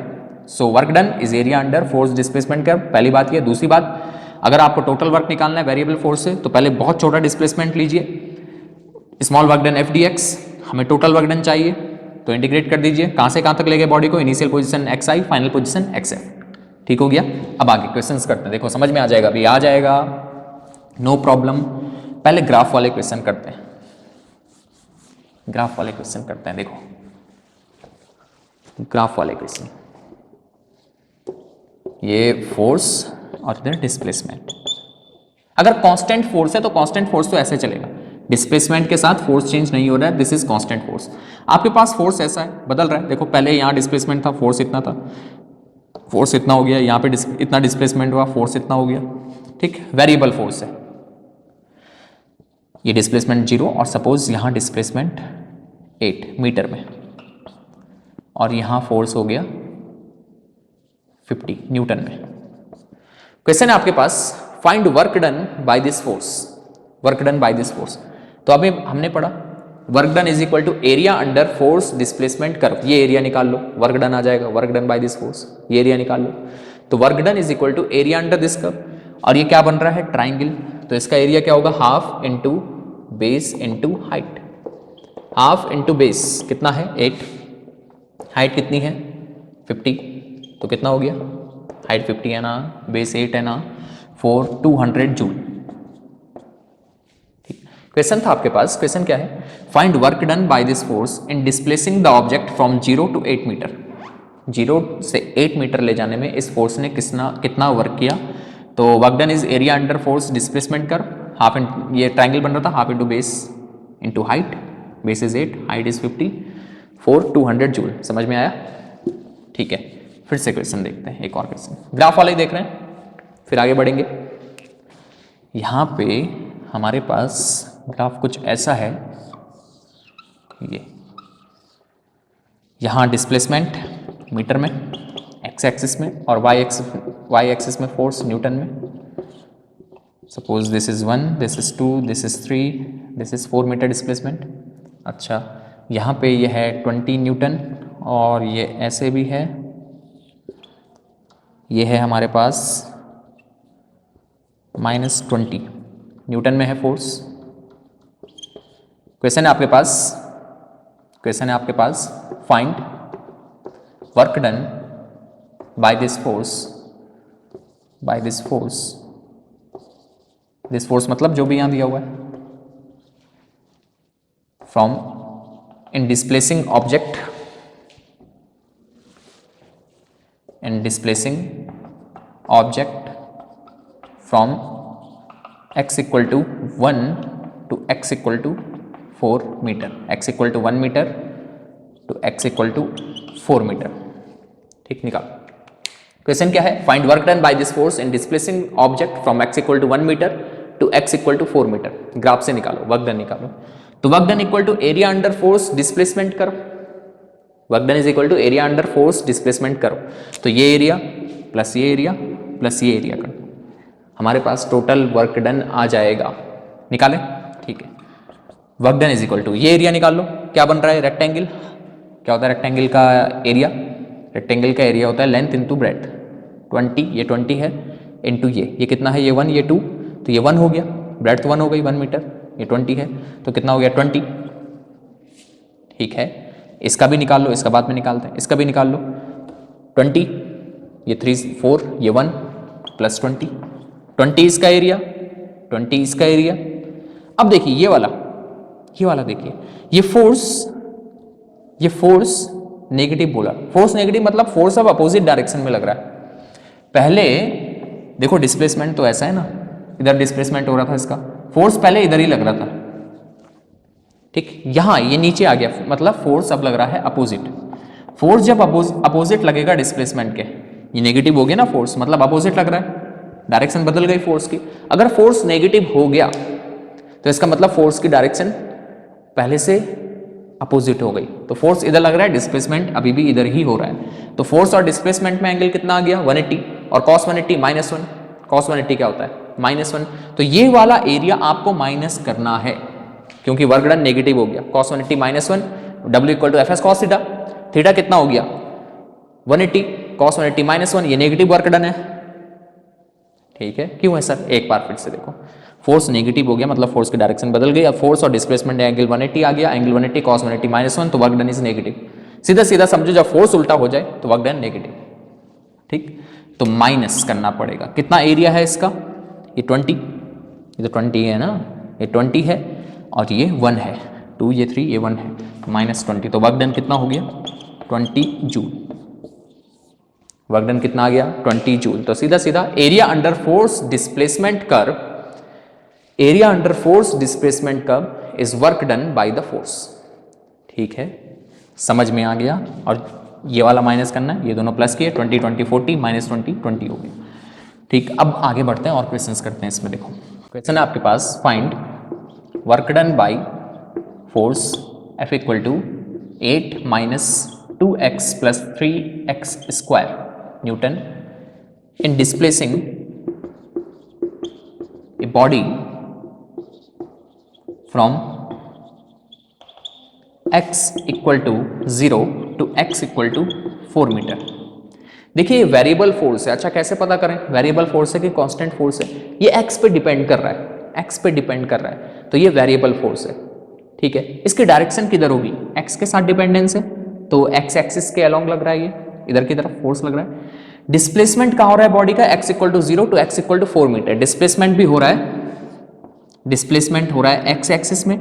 सो work done is area under force displacement curve, पहली बात ये। दूसरी बात, अगर आपको टोटल वर्क निकालना है वेरिएबल फोर्स से, तो पहले बहुत छोटा डिस्प्लेसमेंट लीजिए, small work done F D x, हमें टोटल वर्क डन चाहिए तो इंटीग्रेट कर दीजिए, कहां से कहां तक ले गए बॉडी को, इनिशियल पोजीशन एक्स आई, फाइनल पोजीशन एक्स एफ। ठीक हो गया। अब आगे क्वेश्चंस करते हैं, देखो समझ में आ जाएगा, अभी आ जाएगा, नो प्रॉब्लम। पहले ग्राफ वाले क्वेश्चन करते हैं, ग्राफ वाले क्वेश्चन करते हैं। देखो ग्राफ वाले क्वेश्चन, ये फोर्स और इधर डिस्प्लेसमेंट। अगर कांस्टेंट फोर्स है तो कांस्टेंट फोर्स तो ऐसे चलेगा, डिस्प्लेसमेंट के साथ फोर्स चेंज नहीं हो रहा है, दिस इज कांस्टेंट फोर्स। आपके पास फोर्स ऐसा है, बदल रहा है। देखो पहले यहाँ डिस्प्लेसमेंट था, फोर्स इतना था, फोर्स इतना हो गया, यहाँ पे इतना डिस्प्लेसमेंट हुआ, फोर्स इतना हो गया। ठीक, वेरिएबल फोर्स है। ये डिस्प्लेसमेंट 0 और सपोज यहाँ डिस्प्लेसमेंट 8 मीटर में, और यहाँ फोर्स हो गया 50 न्यूटन में। क्वेश्चन है आपके पास, find work done by this force, work done by this force. तो अभी हमने पढ़ा work done is equal to area under force displacement curve, ये एरिया निकाल लो, वर्क डन आ जाएगा, work done by this force, ये एरिया निकाल लो। तो work done is equal to area under this curve, और ये क्या बन रहा है, ट्राइंगल, तो इसका एरिया क्या होगा, half into base into height. Half into base कितना है 8, हाइट कितनी है 50, तो कितना हो गया, हाइट 50 है ना, बेस 8 है ना, 200 जूल। क्वेश्चन था आपके पास, क्वेश्चन क्या है, find work done by this force in displacing the object from 0 to 8 metre. 0 से 8 मीटर ले जाने में इस फोर्स ने कितना वर्क किया। तो work done is area under force displacement कर, हाफ इन, ये ट्राइंगल बन रहा था, half into base into height, base is 8, height is 50, 200 joule. समझ में आया। ठीक है, फिर से क्वेश्चन देखते हैं, एक और क्वेश्चन ग्राफ वाले ही देख रहे हैं, फिर आगे बढ़ेंगे। यहाँ पे हमारे पास ग्राफ कुछ ऐसा है, ये यहाँ डिस्प्लेसमेंट मीटर में एक्स एक्सिस में, और वाई एक्सिस में फोर्स न्यूटन में। Suppose this is 1, this is 2, this is 3, this is 4 metre displacement. अच्छा, यहाँ पे ये है 20 न्यूटन, और ये ऐसे भी है, ये है हमारे पास -20 न्यूटन में है फोर्स। क्वेश्चन है आपके पास, find work done by this force मतलब जो भी यहां दिया हुआ है, from in displacing object, from x equal to 1 to x equal to 4 metre, x equal to 1 metre to x equal to 4 metre. ठीक, निकाल। क्वेश्चन क्या है, find work done by this force in displacing object from x equal to 1 metre to x equal to 4 metre. Graph से निकालो, work done निकालो। तो work done equal to area under force displacement करो, work done is equal to area under force displacement करो। तो ये area plus ये area plus ये एरिया करो, हमारे पास टोटल वर्क डन आ जाएगा। निकालें, ठीक है। Work done is equal to ये एरिया निकाल लो, क्या बन रहा है, रेक्टेंगल। क्या होता है रेक्टेंगल का एरिया, रेक्टेंगल का एरिया होता है लेंथ इंटू ब्रेड्थ। 20, ये 20 है, इंटू ये कितना है, ये 1, ये 2, तो ये 1 हो गया, ब्रेड्थ 1 हो गई 1 मीटर, ये 20 है, तो कितना हो गया 20। ठीक है, इसका भी निकाल लो, इसका बाद में निकालते हैं, इसका भी निकाल लो। 20, ये 3, 4, ये 1 प्लस 20 इसका एरिया, 20 इसका एरिया। अब देखिए ये वाला देखिए, ये फोर्स नेगेटिव बोला, फोर्स नेगेटिव मतलब फोर्स अब अपोजिट डायरेक्शन में लग रहा है। पहले देखो डिस्प्लेसमेंट तो ऐसा है ना, इधर डिस्प्लेसमेंट हो रहा था, इसका फोर्स पहले इधर ही लग रहा था। ठीक, यहां ये नीचे आ गया, मतलब फोर्स अब लग रहा है अपोजिट। फोर्स जब अपोजिट लगेगा डिस्प्लेसमेंट के, ये नेगेटिव हो गया ना फोर्स, मतलब अपोजिट लग रहा है, डायरेक्शन बदल गई फोर्स की। अगर फोर्स नेगेटिव हो गया तो इसका मतलब फोर्स की डायरेक्शन पहले से अपोजिट हो गई, तो फोर्स इधर लग रहा है, डिस्प्लेसमेंट अभी भी इधर ही हो रहा है। तो फोर्स और डिस्प्लेसमेंट में एंगल कितना आ गया 180, और cos 180 -1, cos 180 क्या होता है -1। तो ये वाला एरिया आपको माइनस करना है क्योंकि वर्क डन नेगेटिव हो गया। cos 180 -1, W = FS cos theta, theta कितना हो गया 180, cos 180 -1, ये नेगेटिव वर्क डन है, ठीक है। क्यों है सर, एक बार फिर से देखो, फोर्स नेगेटिव हो गया मतलब फोर्स की डायरेक्शन बदल गई। अब फोर्स और डिस्प्लेसमेंट एंगल 180 आ गया, एंगल 180 cos 180 -1, तो वर्क डन इज नेगेटिव। सीधा सीधा समझो, जब फोर्स उल्टा हो जाए तो वर्क डन नेगेटिव, ठीक। तो माइनस करना पड़ेगा, कितना एरिया है इसका, ये 20, ये तो 20 है ना, ये 20 है और ये 1 है, 2 ये 3 ये 1 है, -20, तो वर्क डन कितना हो गया 20 जूल। वर्क डन कितना आ गया 20 जूल। तो सीधा सीधा area under force displacement curve, area under force displacement curve is work done by the force, ठीक है, समझ में आ गया। और ये वाला माइनस करना है, ये दोनों प्लस किए, 20 20 40 -20 20 हो गया, ठीक। अब आगे बढ़ते हैं और क्वेश्चंस करते हैं इसमें। देखो क्वेश्चन है आपके पास, find work done by force F = 8 - 2x + 3x square newton in displacing a body from x = 0 to x = 4 metre. देखिए ये वेरिएबल फोर्स है। अच्छा कैसे पता करें वेरिएबल फोर्स है कि कांस्टेंट फोर्स है, ये x पे डिपेंड कर रहा है, x पे डिपेंड कर रहा है, तो ये वेरिएबल फोर्स है, ठीक है। इसकी डायरेक्शन किधर होगी, x के साथ डिपेंडेंस है, तो x एक्सिस के अलोंग लग रहा है, ये इधर की तरफ फोर्स लग रहा है। डिस्प्लेसमेंट कहाँ हो रहा है बॉडी का, x = 0 to x = 4 metre. Displacement भी हो रहा है, डिस्प्लेसमेंट हो रहा है x एक्सिस में,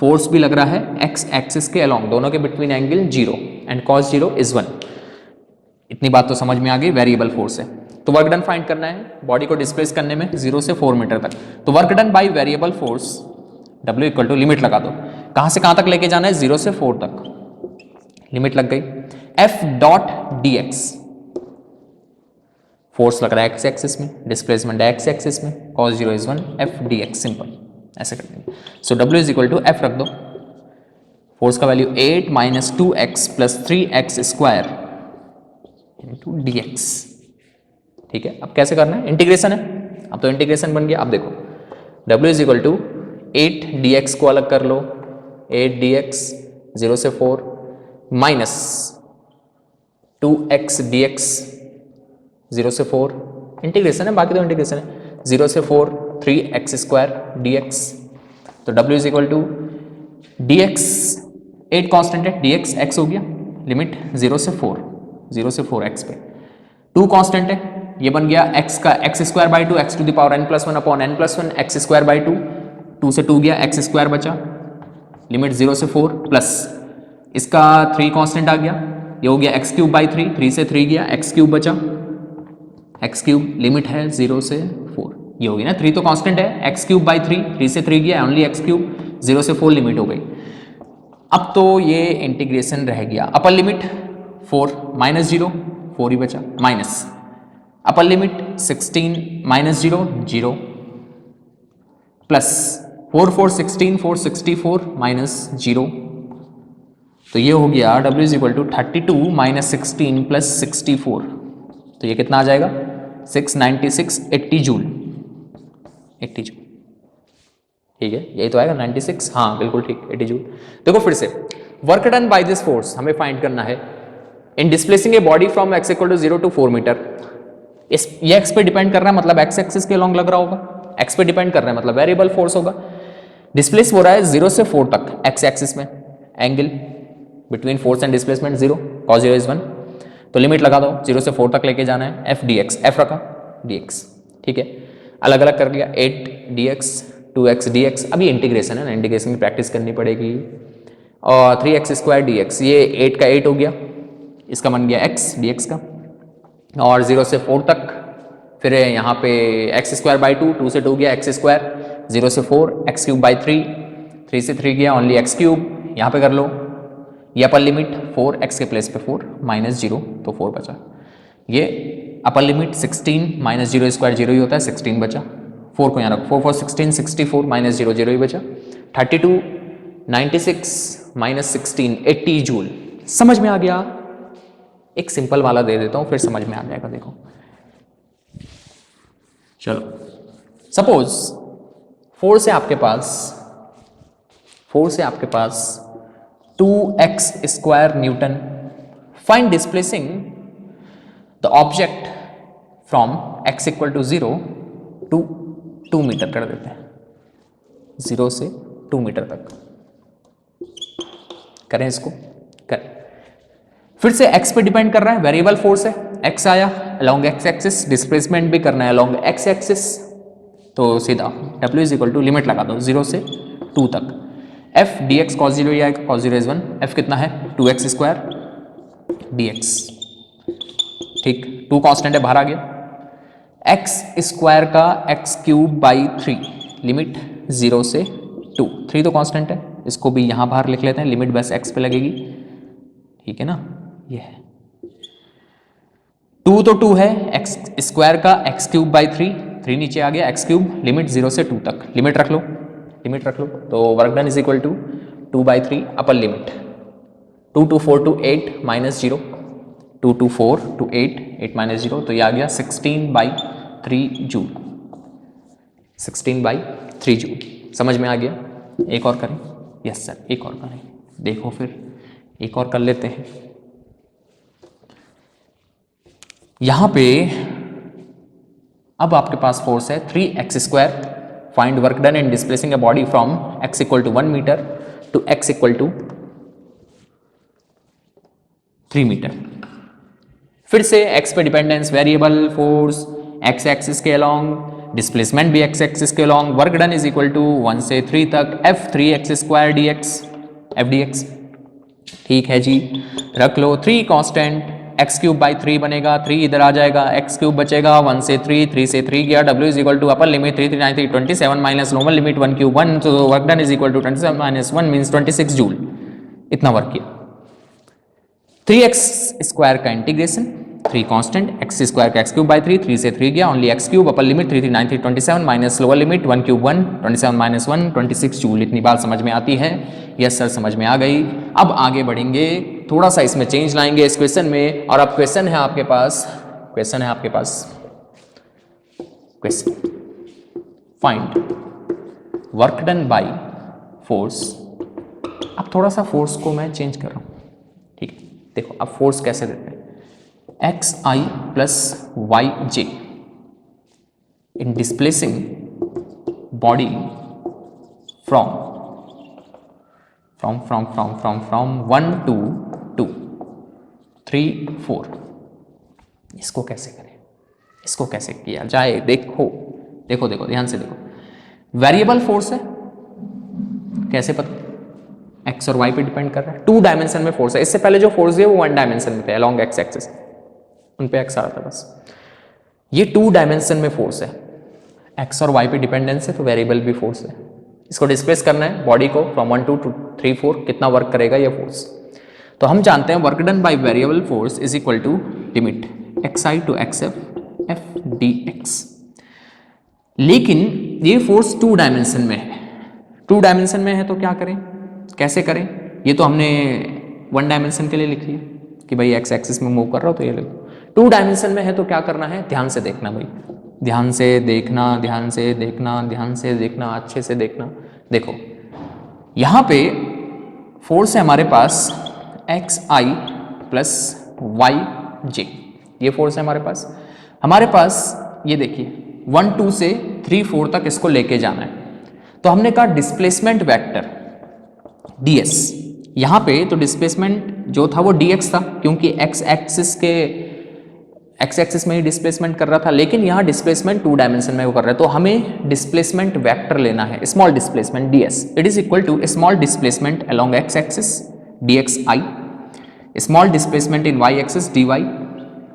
फोर्स भी लग रहा है x एक्सिस के अलोंग, दोनों के बिटवीन एंगल 0 एंड cos 0 = 1। इतनी बात तो समझ में आ गई, वेरिएबल फोर्स है। तो वर्क डन फाइंड करना है बॉडी को डिस्प्लेस करने में 0 से 4 मीटर तक। तो work done by variable force W = limit लगा दो, कहां से कहां तक लेके जाना है 0 से 4 तक, लिमिट लग गई। F.dx फोर्स लग रहा है x एक्सिस में, डिस्प्लेसमेंट x एक्सिस में, cos 0 = 1, F.dx सिंपल ऐसे कर देंगे। सो W = F रख दो, फोर्स का value 8 - 2x + 3x square into dx, ठीक है। अब कैसे करना है, इंटीग्रेशन है, अब तो इंटीग्रेशन बन गया। अब देखो W = 8 dx को अलग कर लो, 8 dx 0 से 4 माइनस 2x dx 0 से 4, इंटीग्रेशन है, बाकी तो इंटीग्रेशन है, 0 से 4 3x स्क्वायर dx। तो W = dx 8 कांस्टेंट है, dx x हो गया, लिमिट 0 से 4, 0 से 4 x पे, 2 कांस्टेंट है, ये बन गया x का x² 2 x⁴ n+1/n+1 x² 2, 2 से 2 गया x² बचा, लिमिट 0 से 4 प्लस इसका 3 कांस्टेंट आ गया, ये हो गया x³ 3, 3 से 3 गया x³ बचा, x³ लिमिट है 0 से 4, ये हो गई ना, 3 तो कांस्टेंट है, x³ 3, 3 से 3 गया ओनली x³, 0 से 4 लिमिट हो गई। अब तो ये इंटीग्रेशन रह गया, अपर लिमिट 4 -0 4 ही बचा, माइनस अपर लिमिट 16 -0 0 प्लस 4 4 16 4 64 -0, तो ये हो गया W = 32 - 16 + 64, तो ये कितना आ जाएगा 696 80 जूल, 80 जूल, ठीक है, यही तो आएगा 96, हाँ बिल्कुल ठीक 80 जूल। देखो फिर से work done by this force हमें फाइंड करना है in displacing a body from x = 0 to 4 metre. ये x पे डिपेंड कर रहा है मतलब x एक्सिस के लॉन्ग लग रहा होगा, x पे डिपेंड कर रहा है मतलब वेरिएबल फोर्स होगा। डिस्प्लेस हो रहा है 0 से 4 तक x एक्सिस में, angle between force and displacement 0, cos 0 = 1, तो लिमिट लगा दो 0 से 4 तक लेके जाना है, F.dx F रखा dx, ठीक है, अलग अलग कर लिया, 8 dx 2x dx, अभी इंटीग्रेशन है ना, इंटीग्रेशन की प्रैक्टिस करनी पड़ेगी, और 3x² dx, ये 8 का 8 हो गया, इसका बन गया x dx का, और 0 से 4 तक फिर यहाँ पे x² 2, 2 से 2 गया x², 0 से 4 x³ 3, 3 से 3 गया ओनली x³, यहाँ पे कर लो ये अपर लिमिट 4 x के प्लेस पे 4 माइनस 0 तो 4 बचा। ये अपर लिमिट 16 माइनस 0 स्क्वायर 0 ही होता है 16 बचा। 4 को यहाँ रखो 4 4 16 64 माइनस 0 0 ही बचा। 32 96 माइनस 16 80 जूल। समझ में आ गया? एक सिंपल वाला दे देता हूँ फिर समझ में आ जाएगा। देखो चलो सपोज 4 से आपके पास 2x square newton. Find displacing the object from x equal to 0 to 2 metre कर देते हैं, 0 से 2 मीटर तक करें इसको। करें। फिर से x पे डिपेंड कर रहा है, वेरिएबल फोर्स है, x आया अलोंग x एक्सिस, डिस्प्लेसमेंट भी करना है अलोंग x एक्सिस, तो सीधा w is equal to limit लगा दो 0 से 2 तक। f dx cos 0 ही आएगा, cos 0 इज 1, f कितना है 2x स्क्वायर dx, ठीक 2 कांस्टेंट है बाहर आ गया। x स्क्वायर का x क्यूब बाई 3 लिमिट 0 से 2, 3 तो कांस्टेंट है, इसको भी यहां बाहर लिख लेते हैं, लिमिट बस x पे लगेगी, ठीक है ना। ये है 2 तो 2 है, x स्क्वायर का x क्यूब बाई 3 नीचे आ गया, x क्यूब लिमिट 0 से 2 तक, लिमिट रख लो तो work done is equal to 2 by 3 upper limit 2 to 4 to 8 minus 0, 2 to 4 to 8 minus 0, तो ये आ गया 16 बाई 3 जूल, 16 बाई 3 जूल। समझ में आ गया? एक और करें? यस सर एक और करें। देखो फिर एक और कर लेते हैं। यहां पे अब आपके पास फोर्स है 3x square. Find work done in displacing a body from x equal to 1 metre to x equal to 3 metre. फिर से x पे dependence, variable force x axis के अलोंग, डिस्प्लेसमेंट भी x एक्सिस के along, work done is equal to 1 से 3 तक f 3x square dx f dx, ठीक है जी रख लो। 3 कांस्टेंट, x क्यूब बाई 3 बनेगा, 3 इधर आ जाएगा, x क्यूब बचेगा, 1 से 3, 3 से 3 गया, w is equal to upper limit 3 3 9 3 27 minus lower limit 1 cube 1, तो work done is equal to 27 minus 1 means 26 joule. इतना वर्क किया। 3x स्क्वायर का इंटीग्रेशन, 3 कांस्टेंट, x स्क्वायर का x क्यूब बाई 3, 3 से 3 गया, only x cube upper limit 3 3 9 3 27 minus lower limit 1 cube 1 27 minus 1 26 joule. इतनी बात समझ में आती है? यस सर समझ में आ गई। अब आगे बढ़ेंगे, थोड़ा सा इसमें चेंज लाएंगे इस क्वेश्चन में, और अब क्वेश्चन है आपके पास question find work done by force. अब थोड़ा सा फोर्स को मैं चेंज कर रहा हूं, ठीक है। देखो अब फोर्स कैसे देते हैं, x I plus Y j in displacing body from 1 to 2 3 4। इसको कैसे करें, इसको कैसे किया जाए? देखो ध्यान से देखो, वेरिएबल फोर्स है, कैसे पता? एक्स और वाई पे डिपेंड कर रहा है, 2 डायमेंशन में फोर्स है। इससे पहले जो फोर्स है वो 1 डायमेंशन में थे अलोंग एक्स एक्सिस, उन पे एक्स आ रहा था बस। ये 2 डायमेंशन में फोर्स है, एक्स और वाई पे डिपेंडेंस है, तो वेरिएबल भी फोर्स है। इसको डिस्प्लेस करना है बॉडी को फ्रॉम 1 to 3 4, कितना वर्क करेगा ये फोर्स? तो हम जानते हैं work done by variable force is equal to limit x i to x f D x. लेकिन ये फोर्स 2 डायमेंशन में है, 2 डायमेंशन में है तो क्या करें, कैसे करें? ये तो हमने 1 डायमेंशन के लिए लिख लिया कि भाई एक्स एक्सिस में मूव कर रहा हो तो ये लिखो। 2 डायमेंशन में है तो क्या करना है, ध्यान से देखना भाई, ध्यान से देखना, अच्छे से देखना। देखो यहां पे फोर्स है हमारे पास एक्स आई प्लस वाई जे, ये फोर्स है हमारे पास ये देखिए 1 2 से 3 4 तक इसको लेके जाना है। तो हमने कहा डिस्प्लेसमेंट वेक्टर ds, यहां पे तो डिस्प्लेसमेंट जो था वो dx था, क्योंकि x एक्सिस में ही डिस्प्लेसमेंट कर रहा था, लेकिन यहाँ डिस्प्लेसमेंट 2 डायमेंशन में वो कर रहा है, तो हमें डिस्प्लेसमेंट वेक्टर लेना है, small displacement ds, it is equal to small displacement along x axis dxi, small displacement in y axis dy,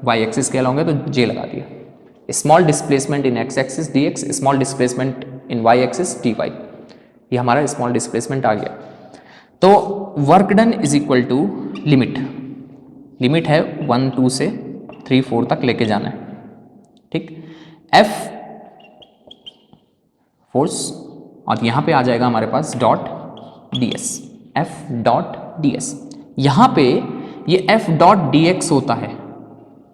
y axis के अलोंग है तो j लगा दिया, small displacement in x axis dx, small displacement in y axis dy, ये हमारा small displacement आ गया। तो work done is equal to limit, limit है 1 2 से 3 4 तक लेके जाना है, ठीक। एफ फोर्स और यहां पे आ जाएगा हमारे पास dot ds, F dot ds। यहां पे ये एफ डॉट dx होता है,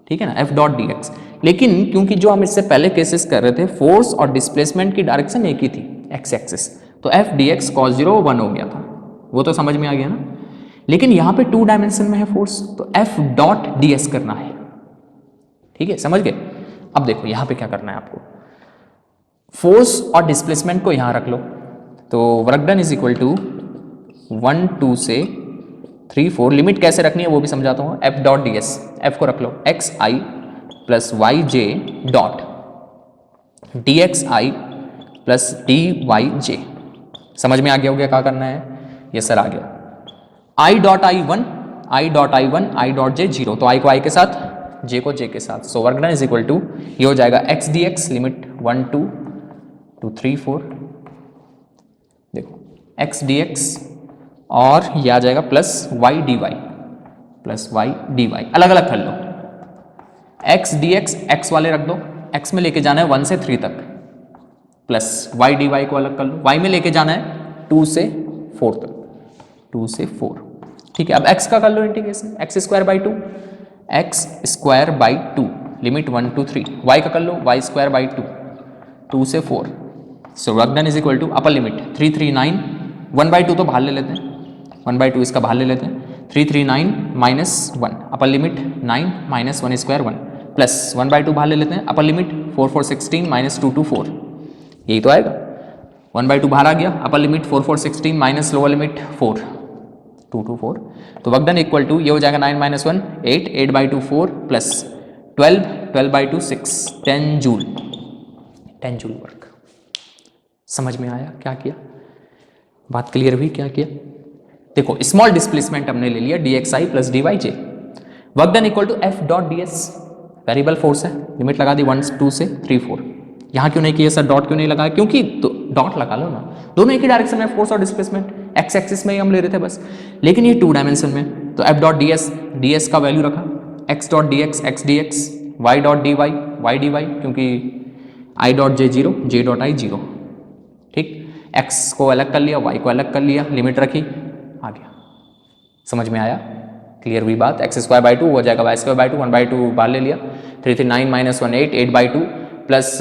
ठीक है ना, एफ डॉट dx। लेकिन क्योंकि जो हम इससे पहले केसेस कर रहे थे फोर्स और डिस्प्लेसमेंट की डायरेक्शन एक ही थी, एक्स एक्सिस, तो एफ dx cos 0 1 हो गया था, वो तो समझ में आ गया ना। लेकिन यहां पे 2 डायमेंशन में है फोर्स, तो एफ डॉट ds करना है, ठीक है, समझ गए। अब देखो यहां पे क्या करना है आपको, फोर्स और डिस्प्लेसमेंट को यहां रख लो, तो work done is equal to 1 2 से 3 4, लिमिट कैसे रखनी है वो भी समझाता हूँ। एफ डॉट ds, एफ को रख लो एक्स आई plus Y J dot D x आई प्लस डी वाई जे। समझ में आ गया हो गया क्या करना है, ये सर आ गया। I dot I 1, I dot I 1, I dot J 0, तो आई को आई के साथ, जे को जे के साथ, so work done is equal to ये हो जाएगा एक्स डी एक्स, लिमिट 1 2 2 3 4, देखो एक्स डी एक्स और ये आ जाएगा plus y d y, plus y d y, अलग अलग कर लो। एक्स डी एक्स एक्स वाले रख दो, एक्स में लेके जाना है 1 से 3 तक, प्लस वाई डी वाई को अलग कर लो, वाई में लेके जाना है 2 से 4 तक, 2 से 4, ठीक है। अब x का कर लो integration, X square by 2, X square by 2, limit 1 2 3, y का कर लो वाई स्क्वायर बाई 2, 2 से 4, so work done is equal to upper limit 3 3 9, 1 by 2 तो बाहर ले लेते हैं, 1 बाई 2 इसका बाहर ले लेते हैं, 3 3 9 minus 1, upper limit 9 minus 1 square 1, plus 1 by 2 बाहर ले लेते हैं, अपर लिमिट 4 4 16 माइनस 2 2 4, यही तो आएगा। 1 बाई 2 बाहर आ गया, upper limit 4 4 16 minus lower limit 4 2 2 4, तो वर्क डन इक्वल टू ये हो जाएगा 9 minus 1 8, 8 by 2 4 plus 12, 12 by 2 6, 10 joule, 10 joule work. समझ में आया क्या किया, बात क्लियर हुई क्या किया। देखो स्मॉल डिस्प्लेसमेंट हमने ले लिया d x I plus D Y j, work done equal to f dot d s, variable force है, लिमिट लगा दी 1 2 से 3 4। यहाँ क्यों नहीं किया सर, डॉट क्यों नहीं लगाया, क्योंकि डॉट लगा लो ना, दोनों एक ही डायरेक्शन में फोर्स और डिस्प्लेसमेंट, एक्स एक्सिस में ही हम ले रहे थे बस, लेकिन ये 2 डायमेंशन में, तो f dot d s, d s का वैल्यू रखा, x dot D x d x, y dot d y d y, क्योंकि i dot J 0, J dot I 0, ठीक। एक्स को अलग कर लिया, वाई को अलग कर लिया, लिमिट रखी, आ गया। समझ में आया, क्लियर हुई बात। एक्स स्क्वायर बाई 2 हो जाएगा वाई स्क्वायर बाई 2, 1 बाई 2 बाहर ले लिया, 3 3 9 minus 1 8, 8 by 2 plus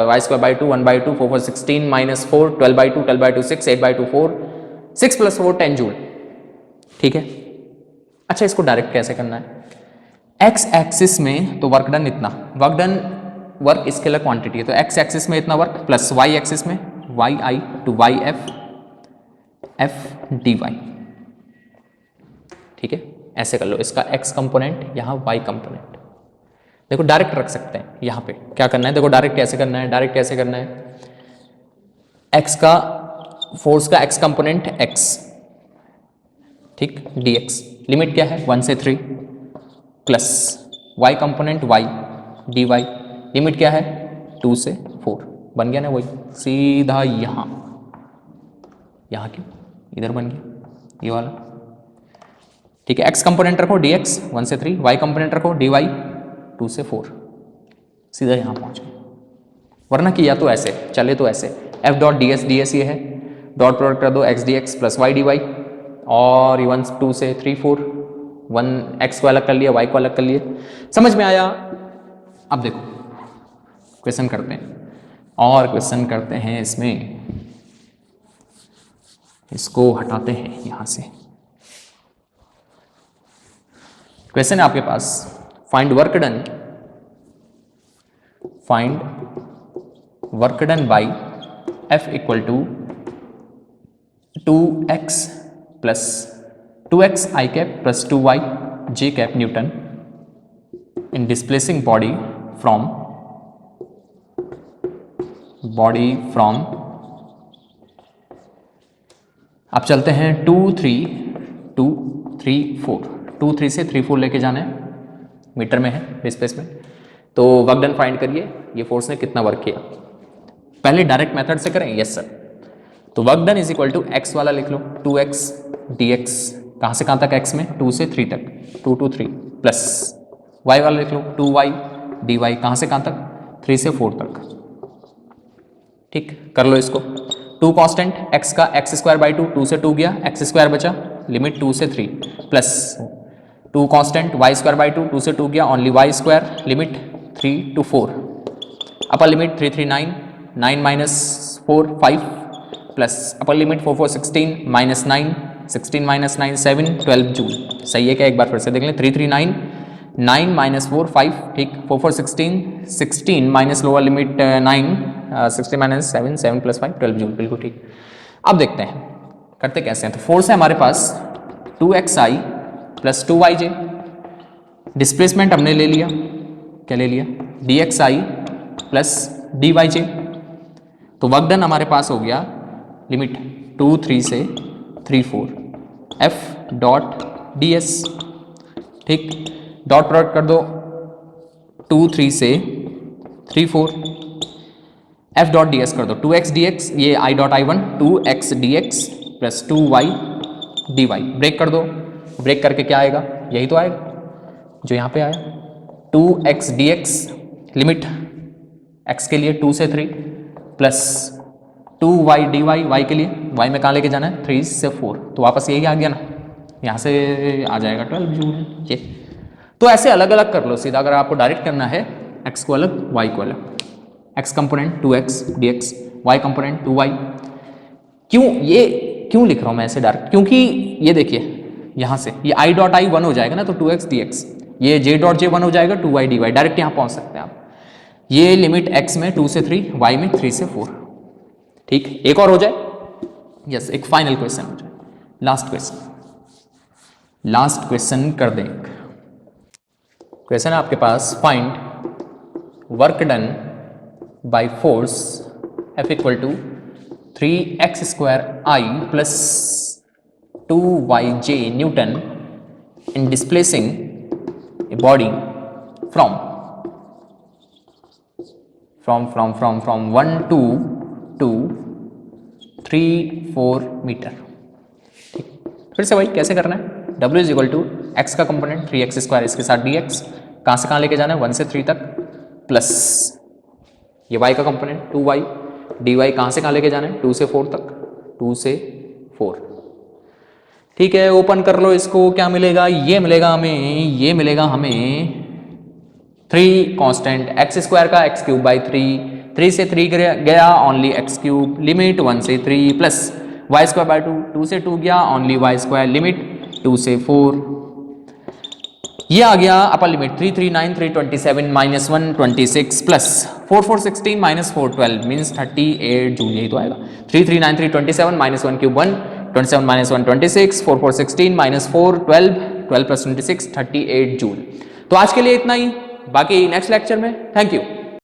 y square by 2, 1 by 2 4 4 16 minus 4, 12 by 2 12 by 2 6, 8 by 2 4, 6 plus 4 10 joule, ठीक है। अच्छा इसको डायरेक्ट कैसे करना है, एक्स एक्सिस में तो वर्क डन इतना, work done work scalar quantity है, तो एक्स एक्सिस में इतना वर्क, प्लस वाई एक्सिस में y i to y f, f d y, ठीक है। ऐसे कर लो, इसका एक्स कंपोनेंट यहाँ वाई कंपोनेंट, देखो डायरेक्ट रख सकते हैं। यहाँ पे क्या करना है, देखो डायरेक्ट कैसे करना है, डायरेक्ट कैसे करना है, एक्स का फोर्स का एक्स कंपोनेंट एक्स, ठीक, डी एक्स, लिमिट क्या है 1 से 3, plus y component y d y, limit क्या है 2 से 4, बन गया ना वही सीधा यहाँ, यहाँ क्यों इधर बन गया ये वाला, ठीक है। एक्स कंपोनेंट रखो डी एक्स 1 से 3, वाई कंपोनेंट रखो डी वाई 2 से 4, सीधा यहाँ पहुँच गए। वरना कि या तो ऐसे चले तो ऐसे, एफ डॉट डी एस ये है, डॉट प्रोडक्ट कर दो x d x plus y d y, और 1 2 से 3 4, 1 एक्स को अलग कर लिया, वाई को अलग कर लिया। समझ में आया। अब देखो क्वेश्चन करते हैं, और क्वेश्चन करते हैं, इसमें इसको हटाते हैं यहाँ से। क्वेश्चन है आपके पास, find work done by F equal to 2x plus 2x I cap plus 2y J cap newton in displacing body from अब चलते हैं 2 3 2 3 4, 2 3 से 3 4 लेके जाना है, मीटर में है डिस्प्लेसमेंट। तो वर्क डन फाइंड करिए, ये फोर्स ने कितना वर्क किया। पहले डायरेक्ट मेथड से करें, यस सर। तो work done is equal to x वाला लिख लो 2x dx, कहाँ से कहाँ तक x में, 2 से 3 तक, 2 to 3 प्लस y वाला लिख लो 2y dy, कहाँ से कहाँ तक, 3 से 4 तक। ठीक, कर लो इसको। 2 कांस्टेंट x का x स्क्वायर बाई 2, 2 से 2 गया, x स्क्वायर बचा, लिमिट 2 से 3 plus 2 constant y square by 2, 2 से 2 गया, only y square, limit 3 to 4, upper limit 3 3 9, 9 minus 4 5 plus upper limit 4 4 16 minus 9, 16 minus 9 7, 12 joule. सही है क्या, एक बार फिर से देख लें। 3 3 9, 9 माइनस 4 5, ठीक, 4 4 16, 16 minus lower limit 9, 16 minus 7, 7 plus 5, 12 joule, बिल्कुल ठीक। अब देखते हैं करते कैसे हैं। तो 4 से हमारे पास 2xi प्लस 2yj, डिस्प्लेसमेंट हमने ले लिया, क्या ले लिया, dxi प्लस dyj। तो वर्क डन हमारे पास हो गया लिमिट 2 3 से 3 4 f डॉट ds, ठीक, डॉट प्रोडक्ट कर दो 2 3 से 3 4, f डॉट ds कर दो 2x dx, ये i dot i1 2x dx plus 2y dy, break कर दो, ब्रेक करके क्या आएगा, यही तो आएगा जो यहाँ पे आया, 2x dx, लिमिट x के लिए 2 से 3 प्लस 2y dy, y के लिए, y में कहाँ लेके जाना है, 3 से 4, तो वापस यही आ गया ना, यहाँ से आ जाएगा 12 जूल ये। तो ऐसे अलग अलग कर लो सीधा, अगर आपको डायरेक्ट करना है x को अलग y को अलग, x component 2x dx, y component 2y। क्यों लिख रहा हूँ मैं ऐसे डायरेक्ट, क्योंकि ये देखिए यहाँ से ये i डॉट i 1 हो जाएगा ना, तो 2x dx, ये j डॉट j 1 हो जाएगा, 2y dy, डायरेक्ट यहाँ पहुँच सकते हैं आप। ये लिमिट x में 2 से 3, y में 3 से 4, ठीक। एक और हो जाए, यस, एक फाइनल क्वेश्चन हो जाए, लास्ट क्वेश्चन कर दें। क्वेश्चन है आपके पास, find work done by force F equal to 3x square i plus 2yj newton in displacing a body from 1 to 3 4 metre. ठीक, फिर से वही कैसे करना है, W is equal to x का कंपोनेंट 3x स्क्वायर, इसके साथ dx, कहाँ से कहाँ लेके जाना है, 1 से 3 तक, प्लस ये y का कंपोनेंट 2y dy, कहाँ से कहाँ लेके जाना है, 2 से 4 तक, 2 से 4। ठीक है, ओपन कर लो इसको, क्या मिलेगा, ये मिलेगा हमें 3 कांस्टेंट x स्क्वायर का x क्यूब बाई 3 से 3 गया, ओनली x क्यूब, लिमिट 1 से 3 प्लस y स्क्वायर बाई 2 से 2 गया, ओनली y स्क्वायर, लिमिट 2 से 4, ये आ गया अपर limit 3 3 9 3 27 minus 1 26 plus 4 4 16 minus 4 12 means 38 joule, यही तो आएगा। 3 3 9 3 27 minus 1 cube 1, 27 minus 1 26, 4 4 16 minus 4 12, 12 plus 26 38 joule. तो आज के लिए इतना ही, बाकी नेक्स्ट लेक्चर में। Thank you.